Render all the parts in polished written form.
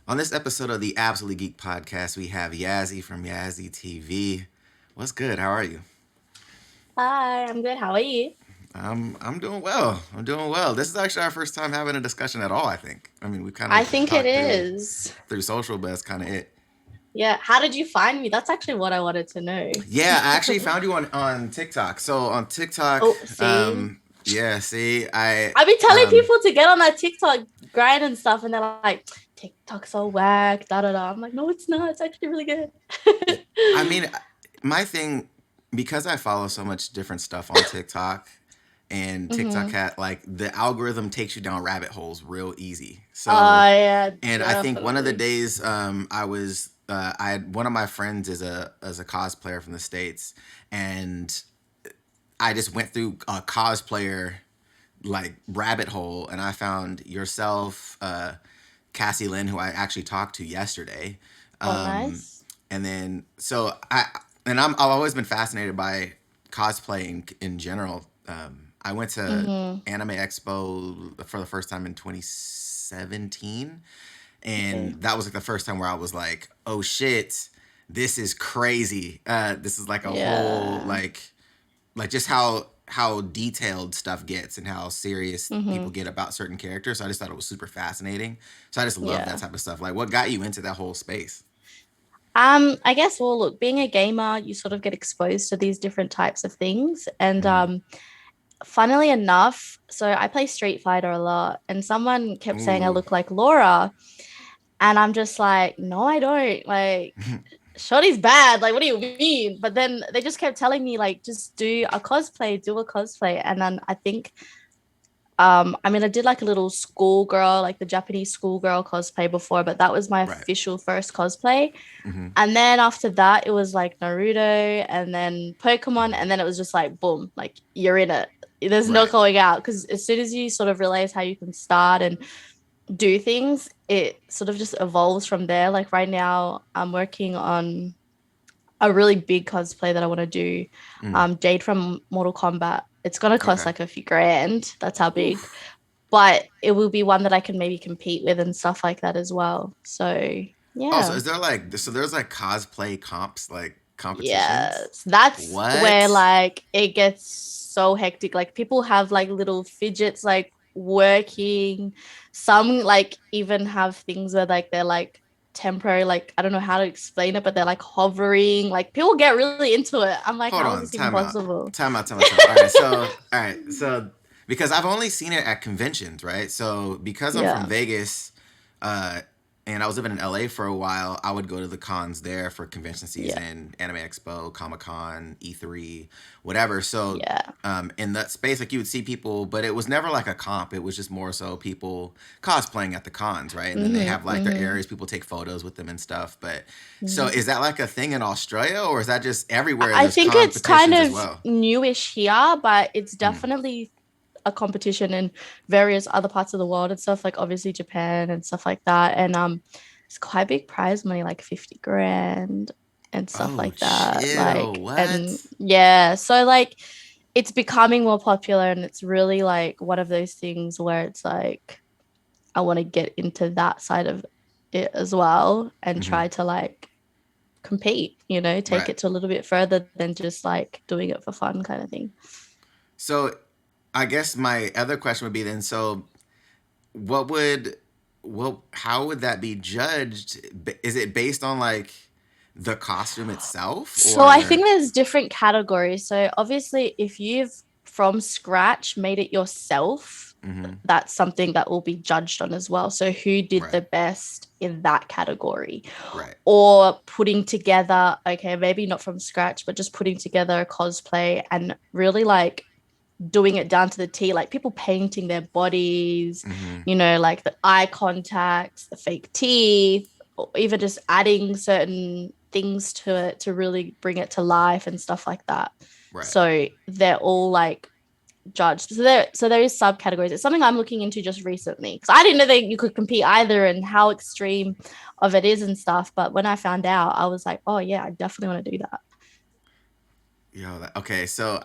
On this episode of the Absolutely Geek podcast, we have Yasie from YasieTV. What's good? How are you? Hi, I'm good. How are you? I'm doing well. I'm doing well. This is actually our first time having a discussion at all. I think. I mean, we kind I of think it talked is. through social, but that's kind of it. Yeah. How did you find me? That's actually what I wanted to know. Yeah, I actually found you on TikTok. So on TikTok, Oh, see, yeah. See, I I've been telling people to get on that TikTok grind and stuff, and they're like, TikTok's so whack, da da da. I'm like, no, it's not. It's actually really good. I mean, my thing, because I follow so much different stuff on TikTok, and TikTok Mm-hmm. had like the algorithm takes you down rabbit holes real easy. So, Oh, yeah, and I think one of the definitely. days I had one of my friends is a cosplayer from the States, and I just went through a cosplayer like rabbit hole, and I found yourself, Cassie Lynn, who I actually talked to yesterday. Oh, Um, nice. and then so I've always been fascinated by cosplay in general. I went to Mm-hmm. Anime Expo for the first time in 2017, Okay. and that was like the first time where I was like, "Oh shit, this is crazy! This is like a whole Yeah. like just how detailed stuff gets and how serious Mm-hmm. people get about certain characters. So I just thought it was super fascinating. So I just love that Yeah. type of stuff. Like, what got you into that whole space? I guess, well, look, being a gamer, you sort of get exposed to these different types of things. And Mm-hmm. funnily enough, so I play Street Fighter a lot, and someone kept saying I Ooh. look like Laura. And I'm just like, no, I don't. Like, Shorty's bad. Like, what do you mean? But then they just kept telling me, like, just do a cosplay. And then I think, I mean, I did like a little schoolgirl, like the Japanese schoolgirl cosplay before, but that was my Right. official first cosplay. Mm-hmm. And then after that, it was like Naruto and then Pokemon. And then it was just like, boom, like you're in it. There's no Right. going out because as soon as you sort of realize how you can start and do things, it sort of just evolves from there. Like right now, I'm working on a really big cosplay that I want to do. Mm. Jade from Mortal Kombat. It's gonna cost Okay. like a few grand. That's how big. Oof. But it will be one that I can maybe compete with and stuff like that as well. So Oh, so yeah. is there like there's like cosplay comps, like competitions? Yes, that's where What? like it gets so hectic. Like people have like little fidgets like working. Some like even have things where like they're like temporary, like I don't know how to explain it, but they're like hovering. Like people get really into it. I'm like, Hold how is on. this even possible? Time out. All right. So because I've only seen it at conventions, right? So because I'm from Yeah. Vegas, uh, and I was living in LA for a while, I would go to the cons there for convention Yeah. season, Anime Expo, Comic Con, E3, whatever. So Yeah. in that space, like you would see people, but it was never like a comp. It was just more so people cosplaying at the cons, right? And then they Mm-hmm. have like their Mm-hmm. areas, people take photos with them and stuff. But so Mm-hmm. is that like a thing in Australia, or is that just everywhere? I There's think it's kind competitions as of well. newish here, but it's Mm. definitely a competition in various other parts of the world and stuff, like obviously Japan and stuff like that. And it's quite big prize money, like 50 grand and stuff Oh, like that. chill. Like, and What? yeah, so like it's becoming more popular and it's really like one of those things where it's like I want to get into that side of it as well and Hmm. try to like compete, take Right. it to a little bit further than just like doing it for fun kind of thing. So I guess my other question would be then. So what would how would that be judged? Is it based on like the costume itself, So I or? think there's different categories. So obviously, if you've from scratch made it yourself, Hmm. that's something that will be judged on as well. So who did Right. the best in that category? Right. Or putting together, okay, maybe not from scratch, but just putting together a cosplay and really like doing it down to the T, like people painting their bodies, Hmm. like the eye contacts, the fake teeth, or even just adding certain things to it to really bring it to life and stuff like that. Right. So they're all like judged. So there is subcategories. It's something I'm looking into just recently because I didn't know that you could compete either and how extreme of it is and stuff. But when I found out, I was like, oh yeah, I definitely want to do that. Okay. So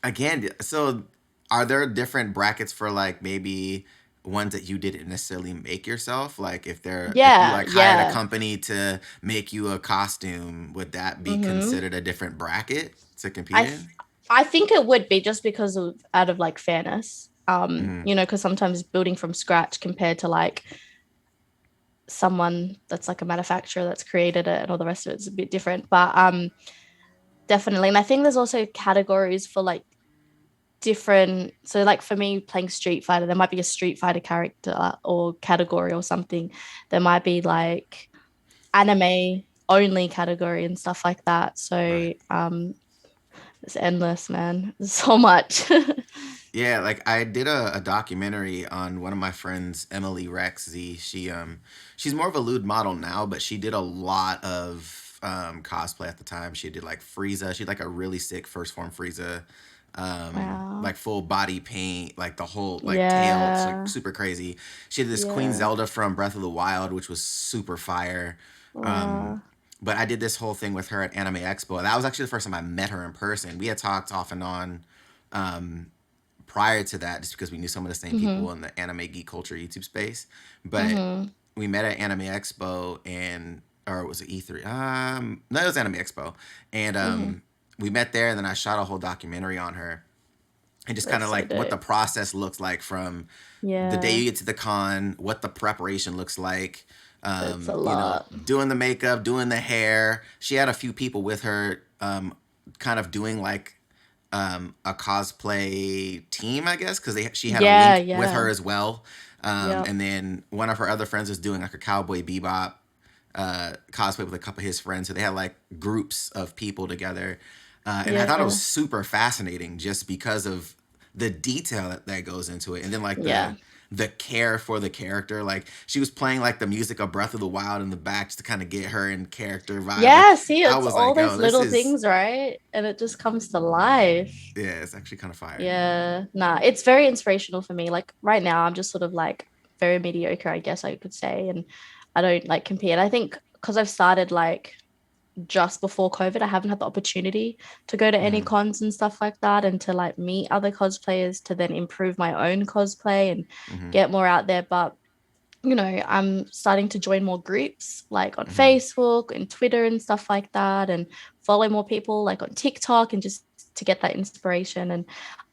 again, so are there different brackets for like maybe? ones that you didn't necessarily make yourself? Like if you Yeah, like hired a yeah. company to make you a costume, would that be Mm-hmm. considered a different bracket to compete I th- in? I think it would be just because of out of like fairness. Mm-hmm. Because sometimes building from scratch compared to like someone that's like a manufacturer that's created it and all the rest of it's a bit different. But definitely. And I think there's also categories for like different, so like for me playing Street Fighter, there might be a Street Fighter character or category or something. There might be like anime only category and stuff like that. So Right. it's endless, man. There's so much. Yeah, like I did a documentary on one of my friends, Emily Rex Z. She's more of a lewd model now, but she did a lot of cosplay at the time. She did like Frieza. She had like a really sick first form Frieza, Wow. like full body paint, like the whole like tail. It's like Yeah. super crazy. She had this Queen Yeah. Zelda from Breath of the Wild, which was super fire. Um, Wow. but I did this whole thing with her at Anime Expo. That was actually the first time I met her in person. We had talked off and on prior to that, just because we knew some of the same Mm-hmm. people in the anime geek culture YouTube space. But Mm-hmm. we met at Anime Expo, and or was it E3? No, it was Anime Expo, and Mm-hmm. we met there, and then I shot a whole documentary on her, and just kind That's of so like what the dope. process looks like from the day Yeah. you get to the con, what the preparation looks like. It's a You know, lot. doing the makeup, doing the hair. She had a few people with her, kind of doing like a cosplay team, I guess, because she had a Yeah, link with her yeah. as well. Yep. And then one of her other friends was doing like a Cowboy Bebop cosplay with a couple of his friends. So they had like groups of people together. And I thought it was Yeah. super fascinating just because of the detail that goes into it. And then like Yeah. the care for the character. Like she was playing like the music of Breath of the Wild in the back just to kind of get her in character vibe. Like Yeah, see, I it's was all like, those yo, this little is things, right? And it just comes to life. yeah, it's actually kind of fire. Yeah, nah, it's very inspirational for me. Like right now, I'm just sort of like very mediocre, I guess I could say. And I don't like compete. I think because I've started like just before COVID, I haven't had the opportunity to go to any Mm-hmm. cons and stuff like that and to like meet other cosplayers to then improve my own cosplay and Mm-hmm. get more out there. But I'm starting to join more groups like on Mm-hmm. Facebook and Twitter and stuff like that, and follow more people like on TikTok and just to get that inspiration. And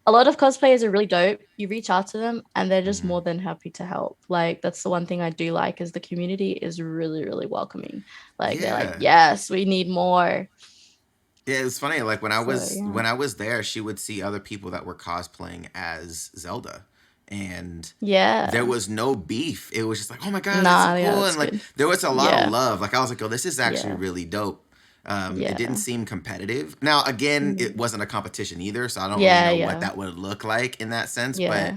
a lot of cosplayers are really dope. You reach out to them and they're just Mm-hmm. more than happy to help. Like that's the one thing I do like is the community is really, really welcoming. Like they're like, Yeah. yes, we need more. Yeah, it's funny. Like So yeah. when I was there, she would see other people that were cosplaying as Zelda, and there Yeah. was no beef. It was just like, oh my god, that's so Nah, yeah, cool, and that's like good. there was a lot of Yeah. love. Like I was like, oh, this is actually Yeah. really dope. It didn't Yeah. seem competitive. Now, again, it Mm. wasn't a competition either, so I don't really Yeah. know what Yeah. that would look like in that sense. But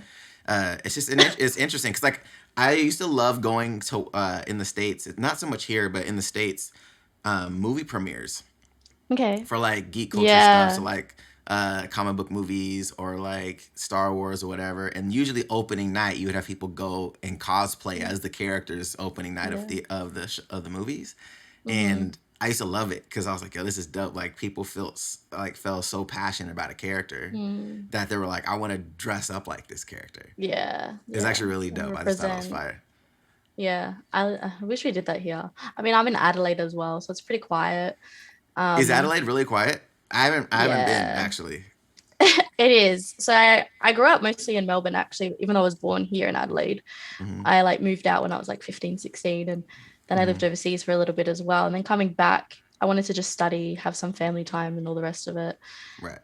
Yeah. it's just it's interesting because like I used to love going to in the states, not so much here, but in the states, movie premieres Okay. for like geek culture stuff. So Yeah. like comic book movies or like Star Wars or whatever. And usually opening night, you would have people go and cosplay as the characters opening night of Yeah. the movies. Mm-hmm. And I used to love it because I was like, yo, this is dope. Like people felt so passionate about a character Mm. that they were like, I want to dress up like this character. Yeah. It's Yeah. actually really And dope. I just thought it was represent. fire. Yeah. I wish we did that here. I mean, I'm in Adelaide as well, so it's pretty quiet. Is Um, Adelaide really quiet? I haven't been yeah. actually. It is. So I grew up mostly in Melbourne actually, even though I was born here in Adelaide. Hmm. I like moved out when I was like 15, 16, and then I lived Hmm. overseas for a little bit as well. And then coming back, I wanted to just study, have some family time and all the rest of it. Right.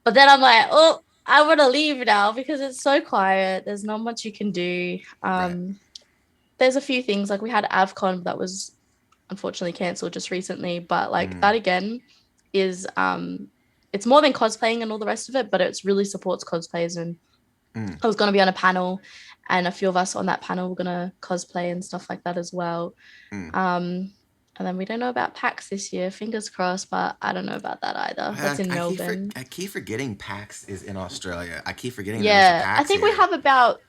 But then I'm like, oh, I want to leave now because it's so quiet. There's not much you can do. Right. There's a few things like we had AvCon that was unfortunately cancelled just recently, but like Mm. that again is it's more than cosplaying and all the rest of it, but it's really supports cosplayers. And Mm. I was going to be on a panel, and a few of us on that panel were going to cosplay and stuff like that as well. Mm. um and then we don't know about PAX this year, fingers crossed, but I don't know about that either. That's in Melbourne. I keep forgetting PAX is in Australia. I keep forgetting that there's a Yeah, I PAX think we here. have about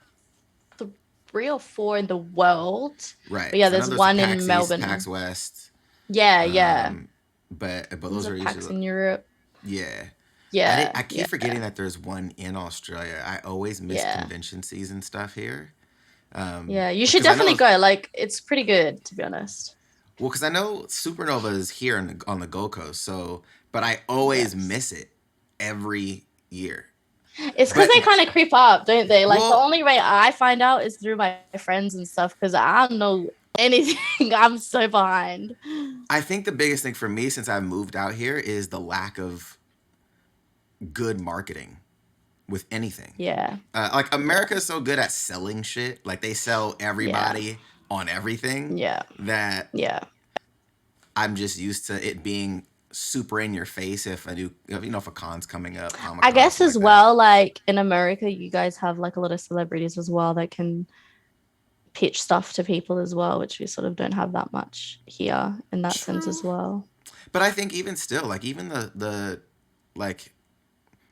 3 or 4 in the world. Right. But yeah, Because I know there's there's a one in PAX East, PAX Melbourne. West. Yeah, yeah. Um, but There's those a are PAX usually in Europe. yeah. Yeah, I keep yeah, forgetting that there's one in Australia. I always miss yeah. convention season stuff here. Yeah, you should Because I definitely know, go. Like, it's pretty good, to be honest. well, because I know Supernova is here on the Gold Coast, so but I always Yes. miss it every year. It's because But they kind of creep up, don't they? Like, the well, only way I find out is through my friends and stuff because I don't know anything. I'm so behind. I think the biggest thing for me since I moved out here is the lack of good marketing with anything. Yeah. Like America is so good at selling shit. Like they sell Yeah. everybody on everything Yeah. that Yeah. I'm just used to it being super in your face if I do, if a con's coming up, Comic I Con, guess stuff as like that. well, like in America, you guys have like a lot of celebrities as well that can pitch stuff to people as well, which we sort of don't have that much here in that sense as True. well. But I think even still, like even the like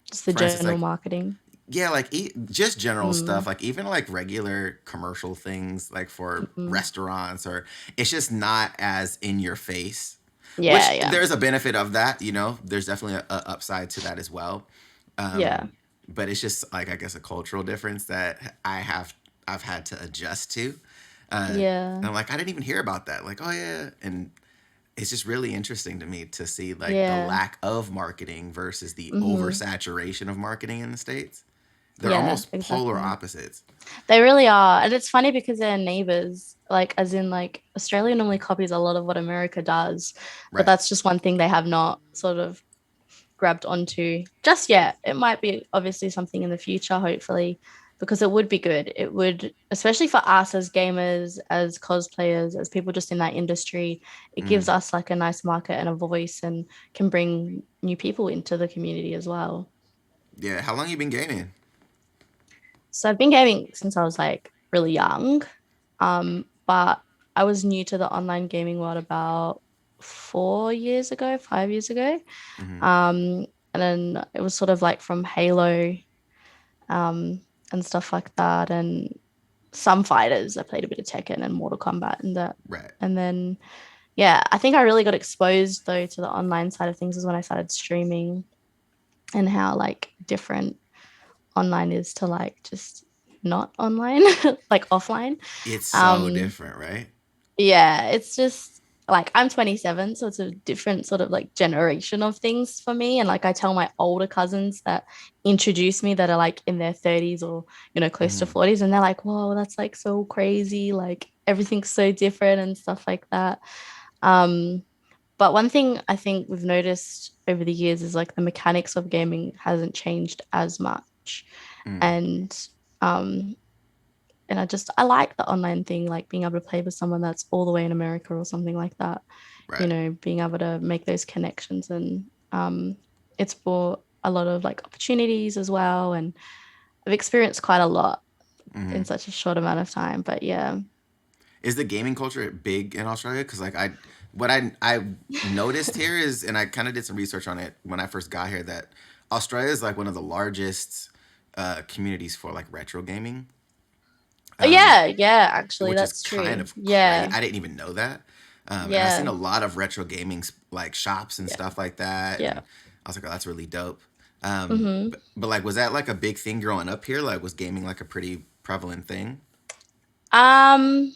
Just the for instance, general like marketing. yeah, like just general Mm, stuff, like even like regular commercial things, like for mm. restaurants, or it's just not as in your face. Yeah, Which yeah, there's a benefit of that, There's definitely a upside to that as well. yeah, But it's just like I guess a cultural difference that I've had to adjust to. yeah, And I'm like, I didn't even hear about that. Like, oh yeah, and it's just really interesting to me to see like the yeah. lack of marketing versus the Mm-hmm. oversaturation of marketing in the states. They're Yeah, almost polar exactly. opposites. They really are. And it's funny because they're neighbors, like, as in, like, Australia normally copies a lot of what America does, but Right. that's just one thing they have not sort of grabbed onto just yet. It might be obviously something in the future, hopefully, because it would be good. It would, especially for us as gamers, as cosplayers, as people just in that industry, it gives Mm. us like a nice market and a voice and can bring new people into the community as well. Yeah. How long you been gaming? So I've been gaming since I was like really young. But I was new to the online gaming world about 4 years ago, 5 years ago. Mm-hmm. Um, and then it was sort of like from Halo, and stuff like that, and some fighters. I played a bit of Tekken and Mortal Kombat and that. Right. And then yeah, I think I really got exposed though to the online side of things is when I started streaming and how like different online is to like just not online, like offline. It's so Um, different, right? yeah, it's just like I'm 27, so it's a different sort of like generation of things for me. And like I tell my older cousins that introduce me that are like in their 30s or, close to Mm-hmm. 40s, and they're like, whoa, that's like so crazy. Like everything's so different and stuff like that. Um, but one thing I think we've noticed over the years is like the mechanics of gaming hasn't changed as much. Mm. And um and I like the online thing, like being able to play with someone that's all the way in America or something like that, Right. being able to make those connections, and it's brought a lot of like opportunities as well. And I've experienced quite a lot Mm-hmm. in such a short amount of time. But yeah. Is the gaming culture big in Australia? Because like what I noticed here is, and I kind of did some research on it when I first got here, that Australia is like one of the largest communities for like retro gaming, um, Yeah, yeah, actually which is that's kind true. of crazy. Yeah. I didn't even know that. And I've seen Yeah. a lot of retro gaming like shops and Yeah. stuff like that, Yeah. and I was like, oh, that's really dope. Hmm. But like, was that like a big thing growing up here? Like, was gaming like a pretty prevalent thing? Um,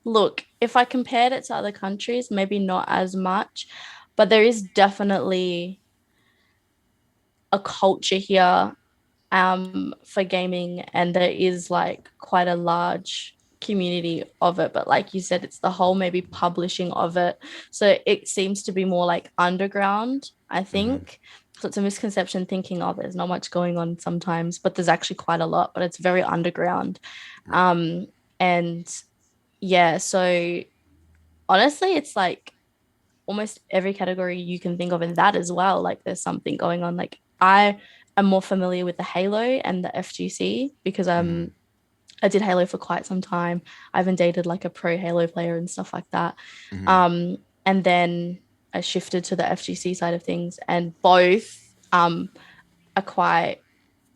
Look, if I compared it to other countries, maybe not as much, but there is definitely a culture here for gaming, and there is like quite a large community of it. But like you said, it's the whole maybe publishing of it. So it seems to be more like underground, I Mm-hmm. think. So it's a misconception thinking, oh, there's not much going on sometimes, but there's actually quite a lot, but it's very underground. Right. Um, and yeah, so honestly, it's like almost every category you can think of in that as well. Like there's something going on. Like I am more familiar with the Halo and the FGC because Mm-hmm. I did Halo for quite some time. I even dated like a pro Halo player and stuff like that. Mm-hmm. Um, and then I shifted to the FGC side of things, and both are quite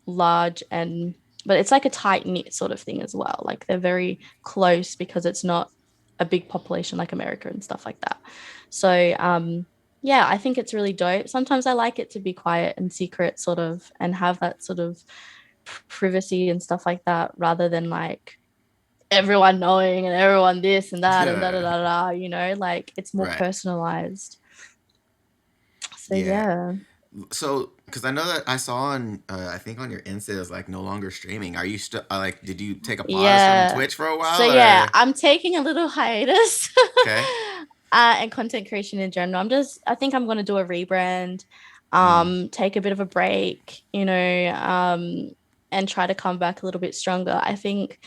large, and but it's like a tight knit sort of thing as well. Like they're very close because it's not a big population like America and stuff like that. So yeah, I think it's really dope. Sometimes I like it to be quiet and secret sort of and have that sort of privacy and stuff like that rather than like everyone knowing and everyone this and that and da da da da, you know, like it's more Right. personalized. So Yeah. yeah. So, because I know that I saw on, I think on your Insta is like no longer streaming. Are you still like? Did you take a pause from Yeah. Twitch for a So while, yeah, or I'm taking a little hiatus. okay? And content creation in general. I think I'm gonna do a rebrand, Mm, take a bit of a break, you know, and try to come back a little bit stronger. I think,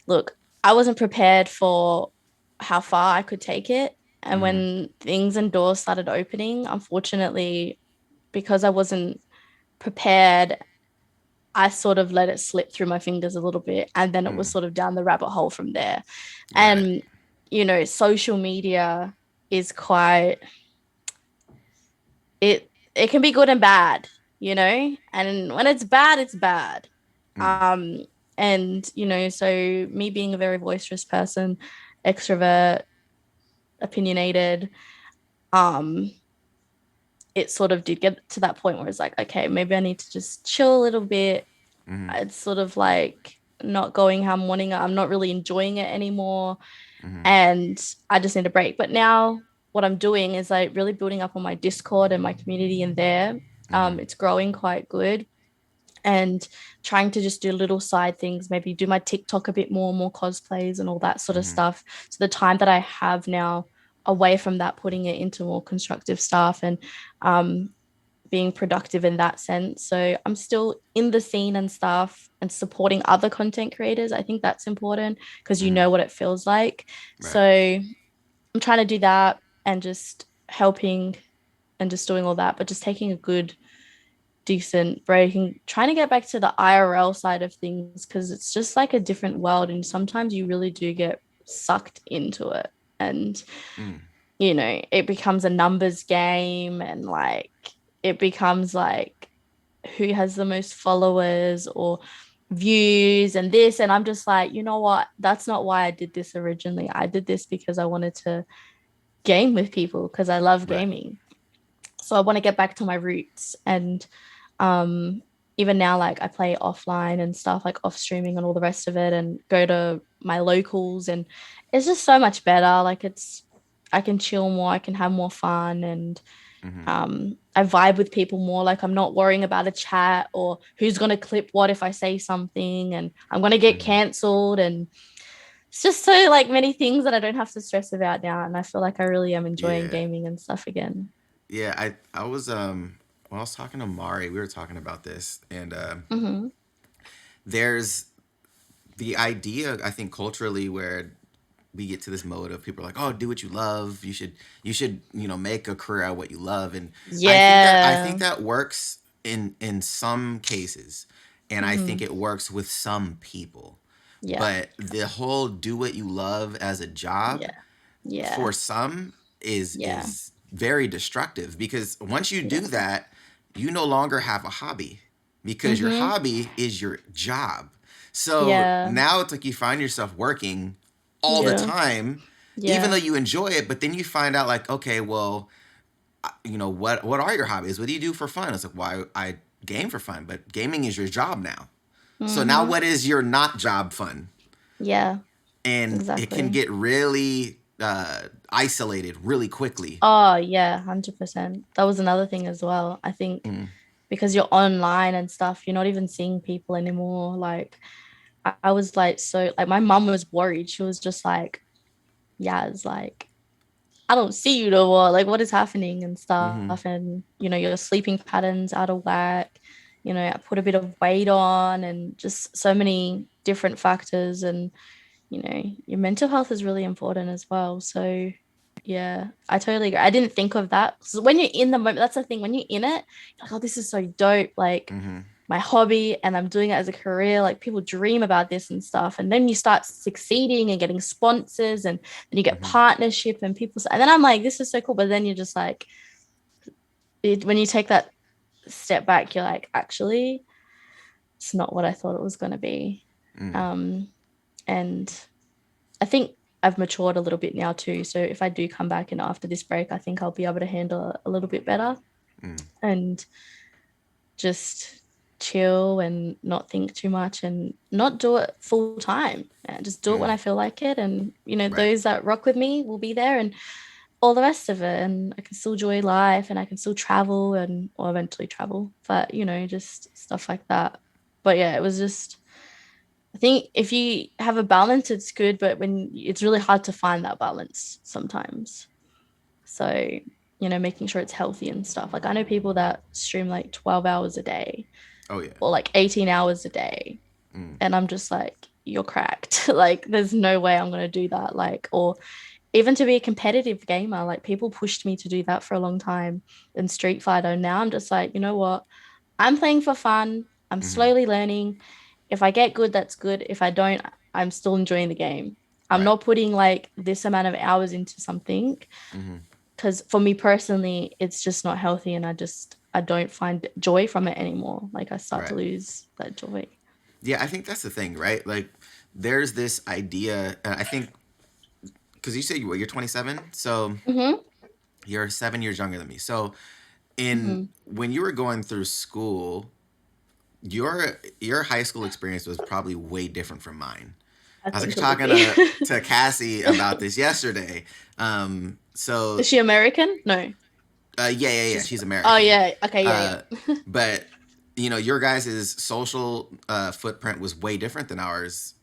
look, I wasn't prepared for how far I could take it. And mm-hmm, when things and doors started opening, unfortunately, because I wasn't prepared, I sort of let it slip through my fingers a little bit. And then it was mm, sort of down the rabbit hole from there. got it. And, you know, social media is quite, it can be good and bad, you know? And when it's bad, it's bad. Mm, Um, and, you know, so me being a very boisterous person, extrovert, opinionated, um, it sort of did get to that point where it's like, okay, maybe I need to just chill a little bit. mm-hmm, It's sort of like not going how I'm wanting it. I'm not really enjoying it anymore. mm-hmm, And I just need a break. But now what I'm doing is like really building up on my Discord and my community in there. mm-hmm, It's growing quite good, and trying to just do little side things, maybe do my TikTok a bit more cosplays and all that sort of mm-hmm, stuff. So the time that I have now away from that, putting it into more constructive stuff and um, being productive in that sense. So I'm still in the scene and stuff and supporting other content creators. I think that's important because you mm-hmm. know what it feels like. So Right. I'm trying to do that and just helping and just doing all that, but just taking a good, decent break and trying to get back to the IRL side of things because it's just like a different world. And sometimes you really do get sucked into it. And Mm, you know, it becomes a numbers game and like it becomes like who has the most followers or views and this. And I'm just like, you know what? That's not why I did this originally. I did this because I wanted to game with people because I love right. gaming. So I want to get back to my roots. And um even now, like I play offline and stuff, like off streaming and all the rest of it, and go to my locals, and it's just so much better. Like it's, I can chill more, I can have more fun, and Mm-hmm, I vibe with people more. Like I'm not worrying about a chat or who's gonna clip what if I say something and I'm gonna get mm-hmm. cancelled. And it's just so like many things that I don't have to stress about now. And I feel like I really am enjoying Yeah. gaming and stuff again. Yeah. I was when I was talking to Mari, we were talking about this, and Mm-hmm. there's the idea, I think, culturally, where we get to this mode of people are like, oh, do what you love. You should make a career out of what you love. And I think Yeah. that works in some cases, and I think Mm-hmm. it works with some people. Yeah. But the whole do what you love as a job Yeah. Yeah. for some Yeah. is very destructive, because once you do Yeah. that, you no longer have a hobby, because your Mm-hmm. hobby is your job. So Yeah. now it's like you find yourself working all the Yeah. time, even though Yeah. you enjoy it. But then you find out, like, okay, well, what are your hobbies? What do you do for fun? It's like, why I game for fun, but gaming is your job now. So now Mm-hmm. what is your not job fun? Yeah. And it can Exactly. get really isolated really quickly. Oh yeah, 100%. That was another thing as well. I think Mm, because you're online and stuff, you're not even seeing people anymore. Like I was like, so like my mum was worried. She was just like, yeah, it's like I don't see you no more. Like what is happening and mm-hmm, stuff. And you know, your sleeping patterns out of whack. You know, I put a bit of weight on and just so many different factors. And you know, your mental health is really important as well. So yeah, I totally agree. I didn't think of that. So when you're in the moment, that's the thing. When you're in it, you're like, oh, this is so dope. Like mm-hmm, my hobby, and I'm doing it as a career. Like people dream about this and stuff. And then you start succeeding and getting sponsors, and then you get mm-hmm. partnership and people. And then I'm like, this is so cool. But then you're just like, when you take that step back, you're like, actually, it's not what I thought it was going to be. Mm, Um, and I think I've matured a little bit now too. So if I do come back and after this break, I think I'll be able to handle it a little bit better mm. and just chill and not think too much and not do it full time and just do it when I feel like it. And, Right. those that rock with me will be there and all the rest of it. And I can still enjoy life and I can still travel and or eventually travel, but, just stuff like that. But yeah, it was just, I think if you have a balance, it's good, but when it's really hard to find that balance sometimes. So, making sure it's healthy and stuff. Like I know people that stream like 12 hours a day Oh yeah. or like 18 hours a day. Mm. And I'm just like, you're cracked. Like, there's no way I'm going to do that. Like, or even to be a competitive gamer, like people pushed me to do that for a long time in Street Fighter. Now I'm just like, you know what? I'm playing for fun. I'm Mm-hmm. slowly learning. If I get good, that's good. If I don't, I'm still enjoying the game. I'm Right. not putting like this amount of hours into something Mm-hmm. because for me personally, it's just not healthy and I don't find joy from it anymore. Like I start to Right. lose that joy. Yeah, I think that's the thing, right? Like, there's this idea. I think because you said you're 27, so Mm-hmm. you're 7 years younger than me. So, in Mm-hmm. when you were going through school, your high school experience was probably way different from mine. I I was think actually it would talking be. to Cassie about this yesterday. So Is she American? No, yeah. she's. She's Oh American. yeah. Okay. Yeah. Uh, Yeah. but your guys' social footprint was way different than ours.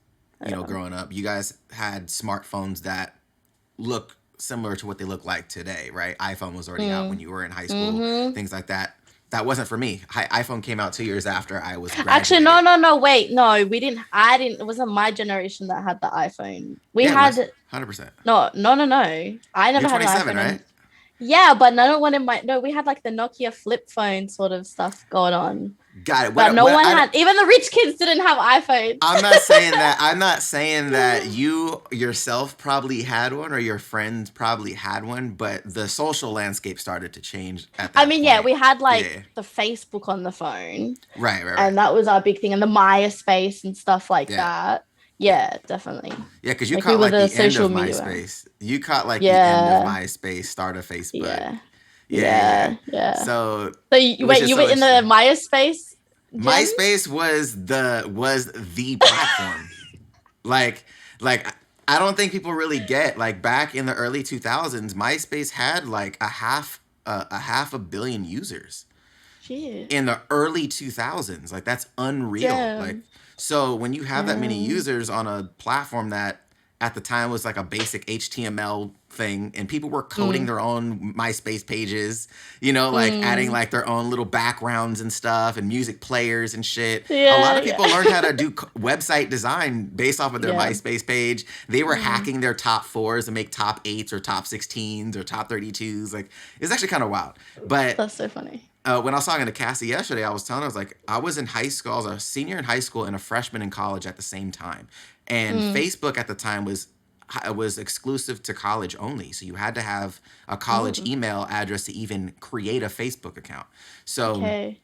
Yeah. Growing up, you guys had smartphones that look similar to what they look like today, right? iPhone was already out when Mm. you were in high school, Mm-hmm. things like that. That wasn't for me. iPhone came out 2 years after I was Actually, no, graduating. no, no. Wait, no, we didn't. I didn't. It wasn't my generation that had the iPhone. We Yeah, it was had 100%. no, no, no, no. I You're never had an 27, iPhone, right? and yeah, but no one in my no. We had like the Nokia flip phone sort of stuff going on, Got it. but no What one I don't, had. Even the rich kids didn't have iPhones. I'm not saying that. I'm not saying that you yourself probably had one or your friends probably had one, but the social landscape started to change at I that mean, yeah, point. we had like Yeah. the Facebook on the phone, Right. and that was our big thing, and the Myspace and stuff like Yeah. that. Yeah. Yeah, definitely. Yeah, because you Like we caught were like the the end social of media. MySpace. You caught like the end of Yeah, MySpace, start of Facebook. yeah, Yeah. yeah. So So it was wait, just you were so in the interesting. Myspace gen? MySpace was the platform. like like I don't think people really get like back in the early 2000s, MySpace had like a half a billion users Shit. in the early 2000s. Like that's unreal. Like Damn. so when you have that many Damn. users on a platform that at the time was like a basic HTML thing and people were coding Mm, their own MySpace pages, like adding mm. like their own little backgrounds and stuff and music players and shit. A lot Yeah, of people learned yeah. how to do website design based off of their Yeah. MySpace page. They were Mm. hacking their top fours to make top eights or top 16s or top 32s. Like it's actually kind of wild. But That's so funny. when I was talking to Cassie yesterday, I was telling her, I was like, I was in high school, I was a senior in high school and a freshman in college at the same time. And Mm. Facebook at the time was exclusive to college only. So you had to have a college Oh, email address to even create a Facebook account. So okay.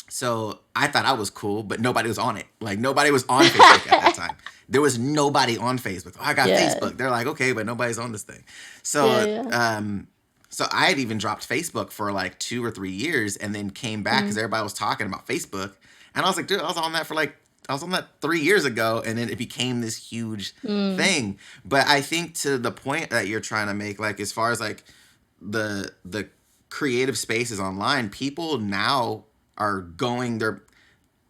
so I thought I was cool, but nobody was on it. Like nobody was on Facebook at that time. There was nobody on Facebook. Oh, I got Yeah. Facebook. They're like, okay, but nobody's on this thing. Yeah, So yeah. so I had even dropped Facebook for like 2 or 3 years and then came back because Mm. everybody was talking about Facebook. And I was like, dude, I was on that 3 years ago, and then it became this huge Mm. thing. But I think to the point that you're trying to make, like as far as like the creative spaces online, people now are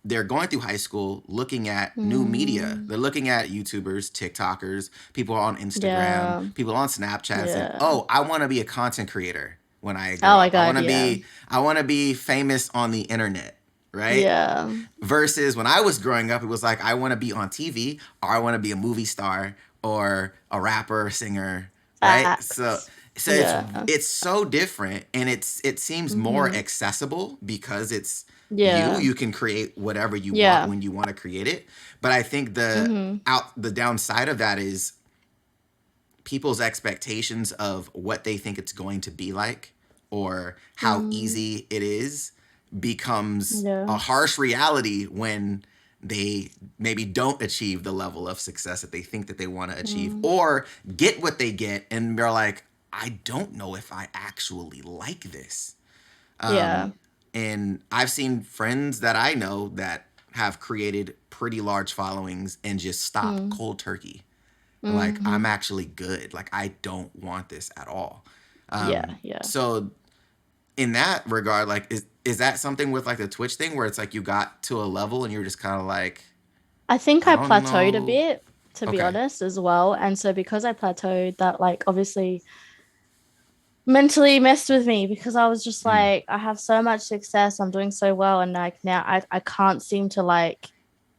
they're going through high school looking at new media. Mm. They're looking at YouTubers, TikTokers, people on Instagram, Yeah. people on Snapchat saying, Yeah. "Oh, I want to be a content creator when I grow Oh my up. God, yeah. I want to be famous on the internet." Right? Yeah. Versus when I was growing up, it was like I want to be on TV or I want to be a movie star or a rapper, singer, right? So Facts. so it's Yeah. it's so different and it seems more Mm-hmm. accessible because it's you. Yeah. You can create whatever you want Yeah. when you want to create it. But I think Mm-hmm. the downside of that is people's expectations of what they think it's going to be like or how Mm. easy it is becomes Yeah. a harsh reality when they maybe don't achieve the level of success that they think that they want to achieve Mm. or get what they get and they're like, I don't know if I actually like this. Yeah. And I've seen friends that I know that have created pretty large followings and just stop Mm. cold turkey. Like, I'm Mm-hmm. actually good. Like, I don't want this at all. Yeah, yeah. So in that regard, like, is that something with like the Twitch thing where it's like you got to a level and you're just kind of like, I think I I don't plateaued a know. bit, to be Okay. honest, as well. And so because I plateaued, that like obviously mentally messed with me because I was just Mm, like, I have so much success, I'm doing so well, and like now I can't seem to like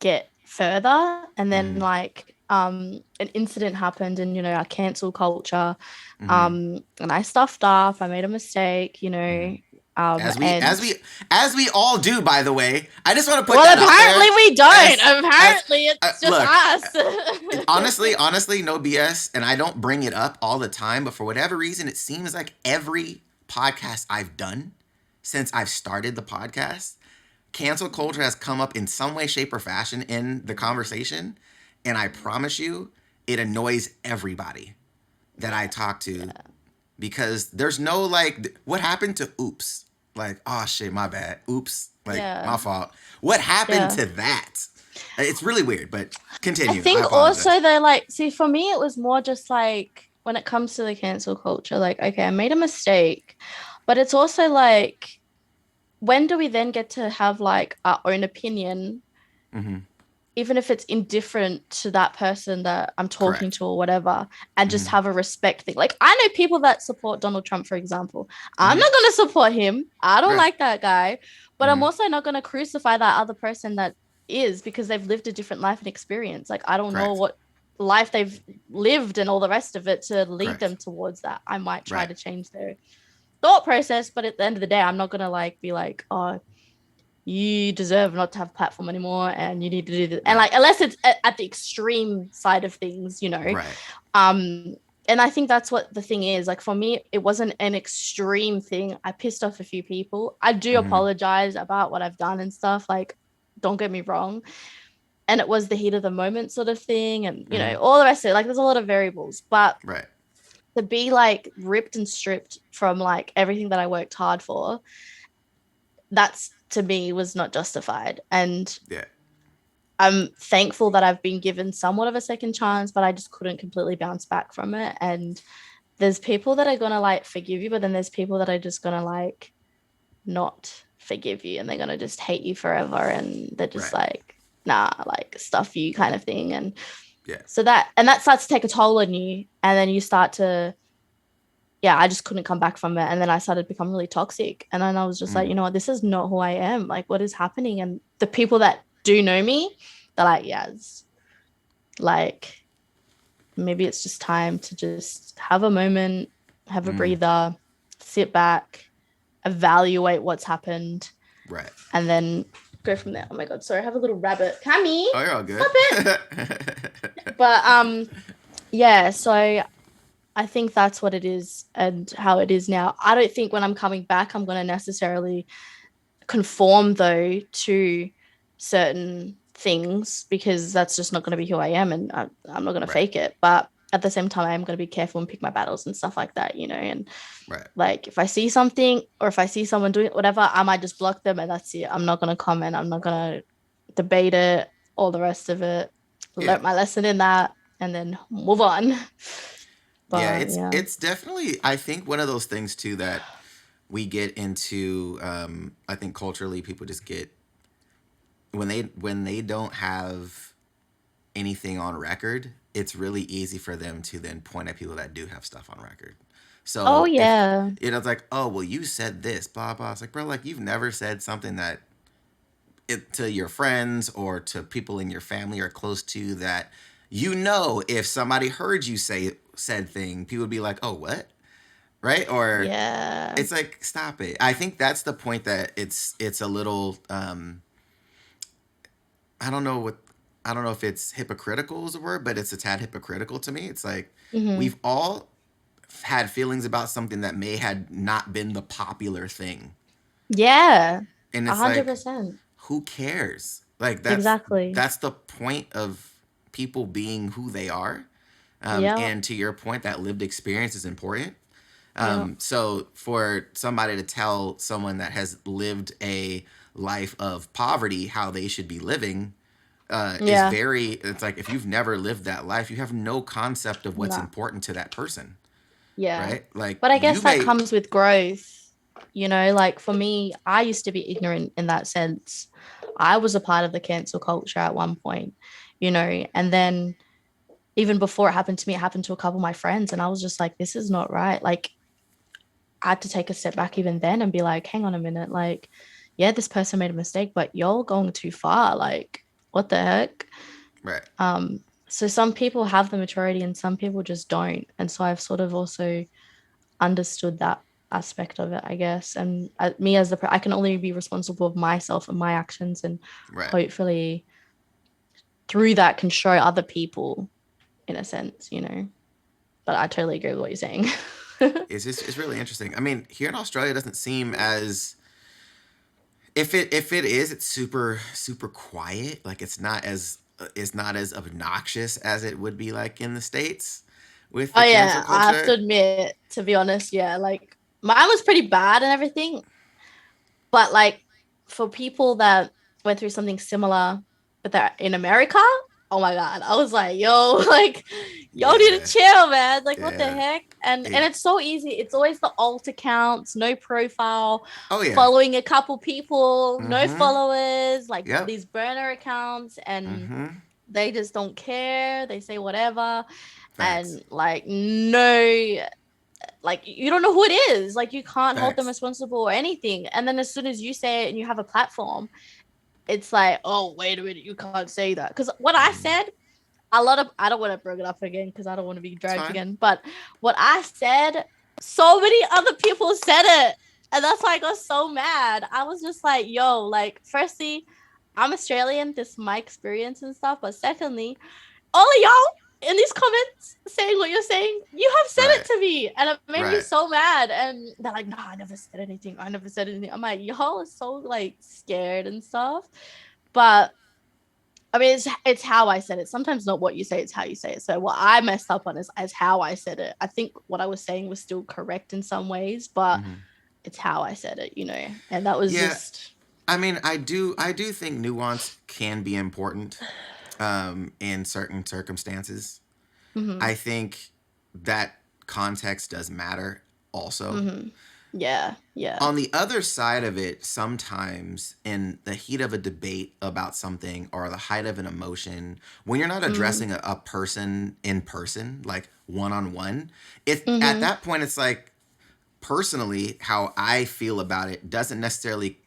get further. And then mm, like an incident happened, and our cancel culture, mm, and I stuffed up, I made a mistake, mm. As we as and we as we all do, by the way. I just want to put well, that out there. apparently we don't. As Apparently it's just look, us. honestly, no BS, and I don't bring it up all the time, but for whatever reason, it seems like every podcast I've done since I've started the podcast, cancel culture has come up in some way, shape, or fashion in the conversation, and I promise you, it annoys everybody that I Yeah, talk to yeah, because there's no like, what happened to oops? Like, oh shit, my bad. Oops, like my yeah, fault. What happened yeah. to that? It's really weird, but I continue. I think apologize. also though, like, see, for me, it was more just like when it comes to the cancel culture, like, okay, I made a mistake, but it's also like, when do we then get to have like our own opinion, Mm-hmm. even if it's indifferent to that person that I'm talking Correct. to or whatever, and just Mm-hmm. have a respect thing? Like, I know people that support Donald Trump, for example. I'm Mm-hmm. not going to support him. I don't Right. like that guy, but I'm Mm-hmm. also not going to crucify that other person that is, because they've lived a different life and experience. Like, I don't know Correct. what life they've lived and all the rest of it to lead Correct. them towards that. I might try Right. to change their thought process, but at the end of the day, I'm not going to like be like, oh, you deserve not to have a platform anymore and you need to do this. And Right. like, unless it's at the extreme side of things. Right. um and I think that's what the thing is. Like, for me, it wasn't an extreme thing. I pissed off a few people. I do Mm-hmm. apologize about what I've done and stuff, like, don't get me wrong. And it was the heat of the moment sort of thing, and Mm-hmm. all the rest of it. Like, there's a lot of variables, but Right. to be like ripped and stripped from like everything that I worked hard for, that's, to me, was not justified. And Yeah. I'm thankful that I've been given somewhat of a second chance, but I just couldn't completely bounce back from it. And there's people that are gonna like forgive you, but then there's people that are just gonna like not forgive you, and they're gonna just hate you forever, and they're just Right. like, nah, like, stuff you kind of thing. And Yeah. so that starts to take a toll on you, and then you start to, yeah, I just couldn't come back from it. And then I started to become really toxic. And then I was just like, Mm. you know what, this is not who I am. Like, what is happening? And the people that do know me, they're like, yeah, it's like, maybe it's just time to just have a moment, have a Mm. breather, sit back, evaluate what's happened, Right. and then go from there. Oh my God, sorry, I have a little rabbit. Cammy, Oh, you're all good. stop it. But yeah, so I think that's what it is and how it is now. I don't think when I'm coming back, I'm going to necessarily conform, though, to certain things, because that's just not going to be who I am, and I'm not going to Right. fake it. But at the same time, I'm going to be careful and pick my battles and stuff like that. And Right. like, if I see something or if I see someone doing whatever, I might just block them, and that's it. I'm not going to comment. I'm not going to debate it, all the rest of it. Yeah. Learn my lesson in that and then move on. Yeah. But It's yeah. it's definitely, I think, one of those things too that we get into. I think culturally, people just get when they don't have anything on record. It's really easy for them to then point at people that do have stuff on record. Oh So if yeah. it's like, oh well, you said this, blah blah. It's like, bro, like, you've never said something that to your friends or to people in your family or close to that, if somebody heard you say said thing, people would be like, oh, what? Right? Or Yeah. it's like, stop it. I think that's the point that it's a little I don't know what I don't know if it's hypocritical is a word, but it's a tad hypocritical to me. It's like, Mm-hmm. we've all had feelings about something that may had not been the popular thing. Yeah. And A it's hundred like, percent. who cares? Like, Exactly. that's the point of people being who they are. Yeah. And to your point, that lived experience is important. Yeah. So for somebody to tell someone that has lived a life of poverty how they should be living is Yeah. very, it's like if you've never lived that life, you have no concept of what's Nah. important to that person, Yeah. right? Like But I you guess that may, comes with growth. You know, like for me, I used to be ignorant in that sense. I was a part of the cancel culture at one point, you know, and then even before it happened to me, it happened to a couple of my friends. And I was just like, this is not right. Like, I had to take a step back even then and be like, hang on a minute. Like, yeah, this person made a mistake, but you're going too far. Like, what the heck? right, So some people have the maturity and some people just don't. And so I've sort of also understood that aspect of it, I guess. And me as I can only be responsible of myself and my actions, and right. hopefully through that can show other people in a sense, you know. But I totally agree with what you're saying. It's really interesting. I mean, here in Australia, it doesn't seem as, if it is, it's super quiet. Like it's not as obnoxious as it would be like in the States with Oh the cancel yeah, I have to culture. admit, to be honest, yeah, like mine was pretty bad and everything, but like for people that went through something similar, but they're in America, oh my god, I was like, yo, like y'all need to Yeah, chill, man. Like what the yeah. heck? And It. it's so easy. It's always the alt accounts, no profile, Oh yeah. following a couple people, no Mm-hmm. followers, like Yep. these burner accounts, and Mm-hmm. they just don't care. They say whatever, Facts. and like no, like you don't know who it is, like you can't hold them Facts. responsible or anything, and then as soon as you say it and you have a platform, it's like, oh wait a minute, you can't say that, because what I Mm-hmm. said, a lot of, I don't want to bring it up again because I don't want to be It's dragged fine. again, but what I said, so many other people said it, and that's why I got so mad. I was just like, yo, like firstly, I'm Australian, this is my experience and stuff, but secondly, all of y'all in these comments saying what you're saying, you have said it Right. to me, and it made me Right. so mad. And they're like, "No, I never said anything. I never said anything." I'm like, y'all are so like scared and stuff. But I mean, it's how I said it. Sometimes not what you say, it's how you say it. So what I messed up on is how I said it. I think what I was saying was still correct in some ways, but Mm-hmm. it's how I said it, you know. And that was Yeah. just, I mean, I do think nuance can be important in certain circumstances. mm-hmm, I think that context does matter also. mm-hmm. Yeah, yeah, On the other side of it, sometimes in the heat of a debate about something or the height of an emotion, when you're not mm, addressing a person in person, like one on one, it at mm-hmm, that point it's like personally how I feel about it doesn't necessarily,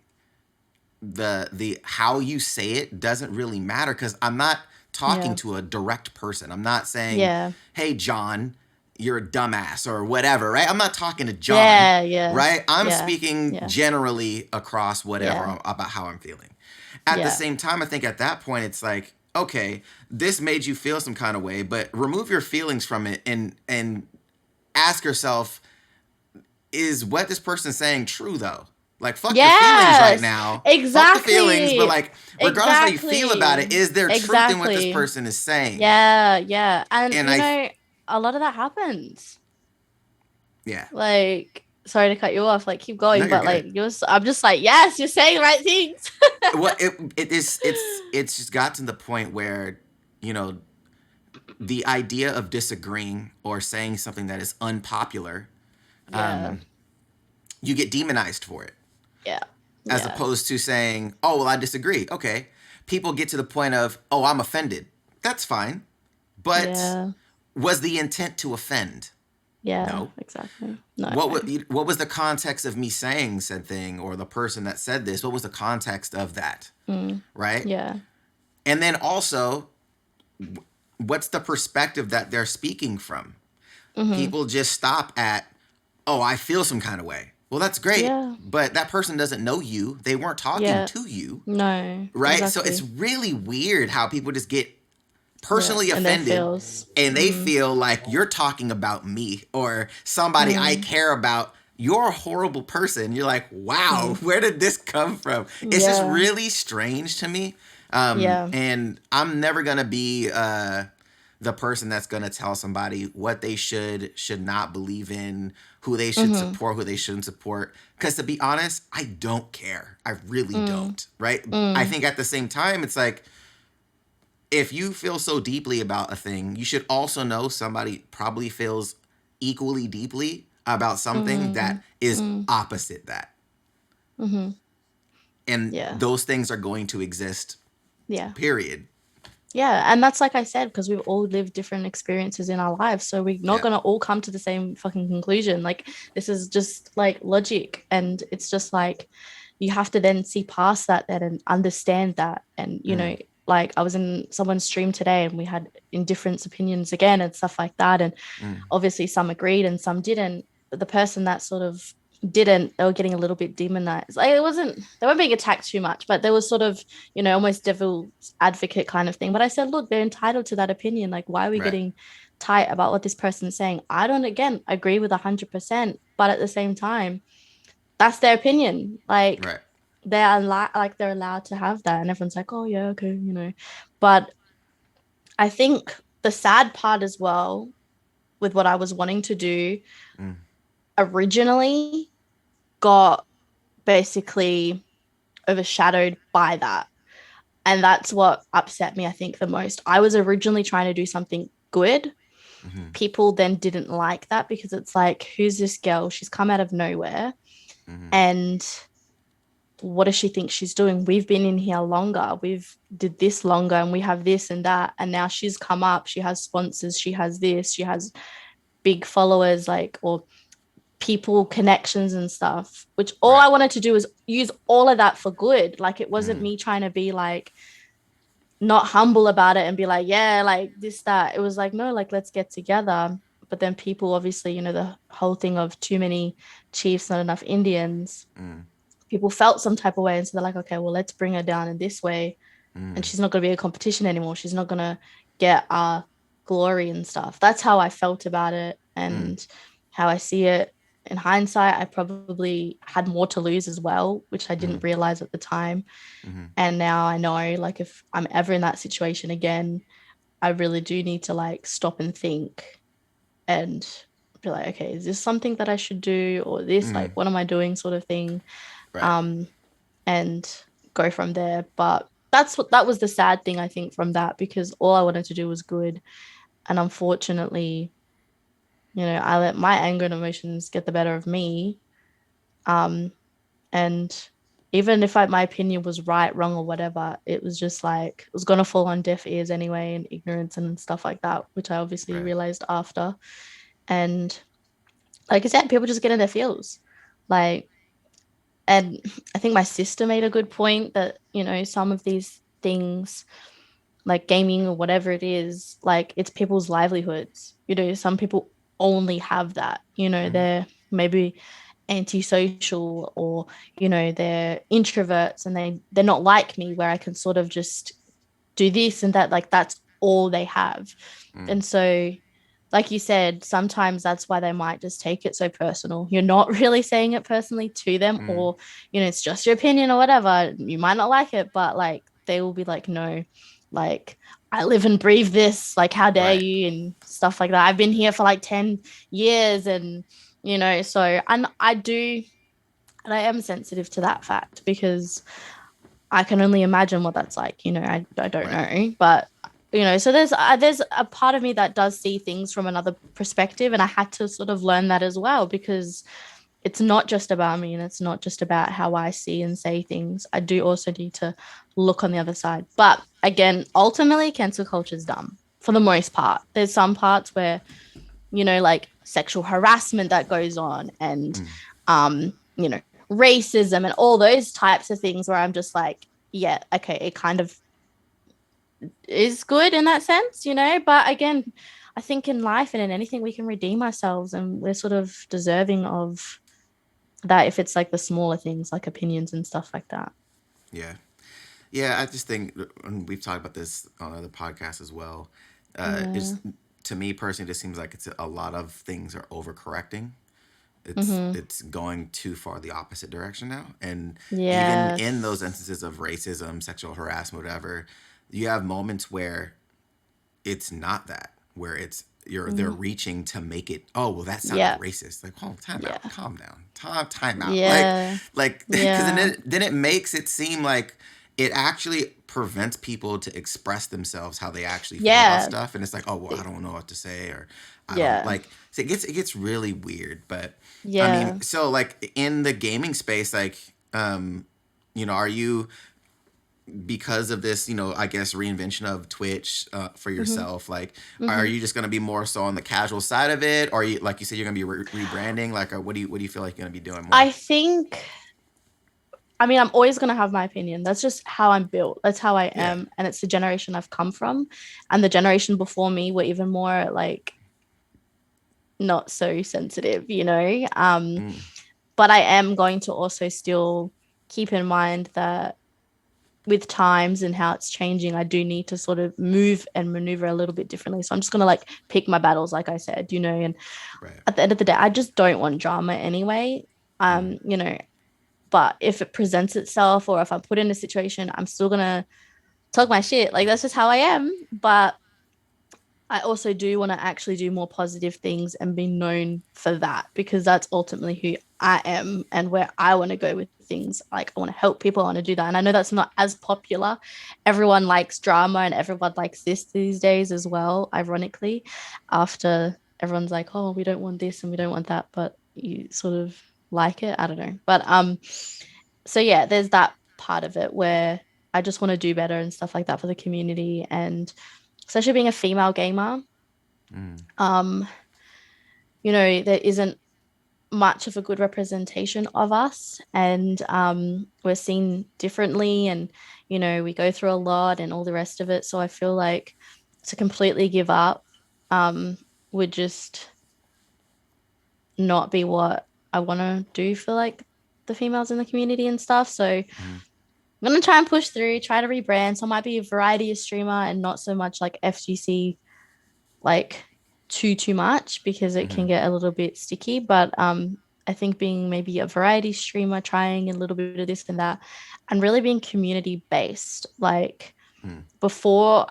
the how you say it doesn't really matter because I'm not talking yeah, to a direct person. I'm not saying, yeah, "Hey John, you're a dumbass" or whatever, right? I'm not talking to John, yeah, yeah, right? I'm yeah, speaking yeah, generally across yeah, whatever about how I'm feeling. At the yeah, same time, I think at that point it's like, okay, this made you feel some kind of way, but remove your feelings from it and ask yourself, is what this person's saying true though? Like fuck your feelings right yes, now. Fuck the feelings, but exactly, like regardless of how you feel about it, exactly, is there truth in what this exactly, person is saying? yeah, yeah. And And you I know, a lot of that happens. yeah. Like, sorry to cut you off, like keep No, going, you're but good. like I'm just like, yes, you're saying the right things. What it is, it's just got to the point where, you know, the idea of disagreeing or saying something that is unpopular, Yeah, you get demonized for it. yeah, As yeah, opposed to saying, "Oh, well, I disagree." Okay. People get to the point of, "Oh, I'm offended." That's fine. But yeah, was the intent to offend? yeah, No. exactly, no, What was the context of me saying said thing or the person that said this? What was the context of that? mm, Right? yeah, And then also, what's the perspective that they're speaking from? mm-hmm. People just stop at, "Oh, I feel some kind of way." Well, that's great, Yeah, but that person doesn't know you. They weren't talking yeah, to you, no, right? So it's exactly. really weird how people just get Yeah, personally and their offended feels. and they Mm, feel like you're talking about me or somebody I mm, care about. You're a horrible person. You're like, wow, mm. where did this come from? It's just Yeah, really strange to me. yeah, And I'm never going to be the person that's going to tell somebody what they should not believe in, who they should Mm-hmm. support, who they shouldn't support. Because to be honest, I don't care. I really Mm. don't. Right? I Mm. think at the same time, it's like, if you feel so deeply about a thing, you should also know somebody probably feels equally deeply about something Mm. that is Mm. opposite that. Mm-hmm. And Yeah. those things are going to exist, Yeah. period. Yeah, and that's like I said, because we've all lived different experiences in our lives. So we're not Yeah. gonna all come to the same fucking conclusion. Like this is just like logic. And it's just like you have to then see past that then and understand that. And Mm, like I was in someone's stream today and we had indifferent opinions again and stuff like that. And mm, obviously some agreed and some didn't. But the person that sort of didn't, they were getting a little bit demonized. Like it wasn't, they weren't being attacked too much, but there was sort of, almost devil's advocate kind of thing. But I said, look, they're entitled to that opinion. Like, why are we right. getting tight about what this person's saying? I don't, again, agree with 100%, but at the same time, that's their opinion. Like, Right. they're allowed to have that, and everyone's like, oh yeah, okay. But I think the sad part as well with what I was wanting to do Mm, originally got basically overshadowed by that. And that's what upset me, I think, the most. I was originally trying to do something good. mm-hmm, People then didn't like that because it's like, who's this girl? She's come out of nowhere. mm-hmm, And what does she think she's doing? We've been in here longer. We've did this longer and we have this and that. And now she's come up. She has sponsors. She has this. She has big followers, like, or people connections and stuff, which all right. I wanted to do was use all of that for good. Like it wasn't Mm, me trying to be like not humble about it and be like, yeah, like this, that. It was like, no, like let's get together. But then people obviously, the whole thing of too many chiefs, not enough Indians, mm, people felt some type of way. And so they're like, okay, well, let's bring her down in this way. And mm, she's not going to be a competition anymore. She's not going to get our glory and stuff. That's how I felt about it mm, and how I see it. In hindsight, I probably had more to lose as well, which I mm, didn't realize at the time. mm, And now I know, like, if I'm ever in that situation again, I really do need to like stop and think and be like, okay, is this something that I should do, or this, mm, like, what am I doing, sort of thing. right. Um, and go from there. But that was the sad thing, I think, from that, because all I wanted to do was good. And unfortunately, I let my anger and emotions get the better of me. Um, and even if my opinion was right, wrong, or whatever, it was just like it was gonna fall on deaf ears anyway, and ignorance and stuff like that, which I obviously Right. realized after. And like I said, people just get in their feels. Like, and I think my sister made a good point that, some of these things like gaming or whatever it is, like it's people's livelihoods. Some people only have that. Mm-hmm, They're maybe antisocial, or they're introverts and they're not like me, where I can sort of just do this and that. Like that's all they have. mm, And so, like you said, sometimes that's why they might just take it so personal. You're not really saying it personally to them, mm, or it's just your opinion or whatever. You might not like it, but like they will be like, no, like I live and breathe this. Like, how dare right. you, and stuff like that. I've been here for like 10 years, and so, and I do, and I am sensitive to that fact, because I can only imagine what that's like. I don't Right. know, but so there's a part of me that does see things from another perspective, and I had to sort of learn that as well, because it's not just about me and it's not just about how I see and say things. I do also need to look on the other side. But again, ultimately, cancel culture is dumb for the most part. There's some parts where like sexual harassment that goes on, and Mm, um, you know, racism and all those types of things, where I'm just like, yeah, okay, it kind of is good in that sense. But again, I think in life and in anything we can redeem ourselves, and we're sort of deserving of that, if it's like the smaller things like opinions and stuff like that. yeah. Yeah, I just think, and we've talked about this on other podcasts as well. It's, Yeah. to me personally, it just seems like it's a lot of things are overcorrecting. Mm-hmm. It's going too far the opposite direction now, and even in those Yes. instances of racism, sexual harassment, whatever, you have moments where it's not that, where it's they're reaching to make it, oh well, that sounded Yeah. racist. Like, oh, time Yeah. out, calm down, time out. Yeah. Like because Yeah. then it makes it seem like it actually prevents people to express themselves how they actually feel about Yeah. stuff, and it's like, oh well, I don't know what to say, or I don't Yeah. like. So it gets really weird. But I mean, Yeah. so like in the gaming space, like are you, because of this, I guess reinvention of Twitch for Hmm. yourself, like, are Hmm. you just going to be more so on the casual side of it, or you, like you said, you're going to be rebranding? Like, what do you feel like you're going to be doing more? I think, I mean, I'm always going to have my opinion. That's just how I'm built. That's how I Yeah. am. And it's the generation I've come from. And the generation before me were even more like not so sensitive, you know? Mm, But I am going to also still keep in mind that with times and how it's changing, I do need to sort of move and maneuver a little bit differently. So I'm just going to like pick my battles, like I said, you know, and right. at the end of the day, I just don't want drama anyway. Mm, You know, but if it presents itself or if I'm put in a situation, I'm still gonna talk my shit. Like that's just how I am. But I also do want to actually do more positive things and be known for that because that's ultimately who I am and where I want to go with things. Like I want to help people, I want to do that. And I know that's not as popular. Everyone likes drama and everyone likes this these days as well, ironically, after everyone's like, oh, we don't want this and we don't want that, but you sort of like it. I don't know. But so yeah, there's that part of it where I just want to do better and stuff like that for the community. And especially being a female gamer, mm, um, there isn't much of a good representation of us, and we're seen differently, and we go through a lot and all the rest of it. So I feel like to completely give up would just not be what I want to do for like the females in the community and stuff. So I'm mm, gonna try and push through, try to rebrand. So I might be a variety of streamer and not so much like FGC like too much because it can mm, get a little bit sticky. But I think being maybe a variety streamer, trying a little bit of this and that, and really being community based. Like mm, before,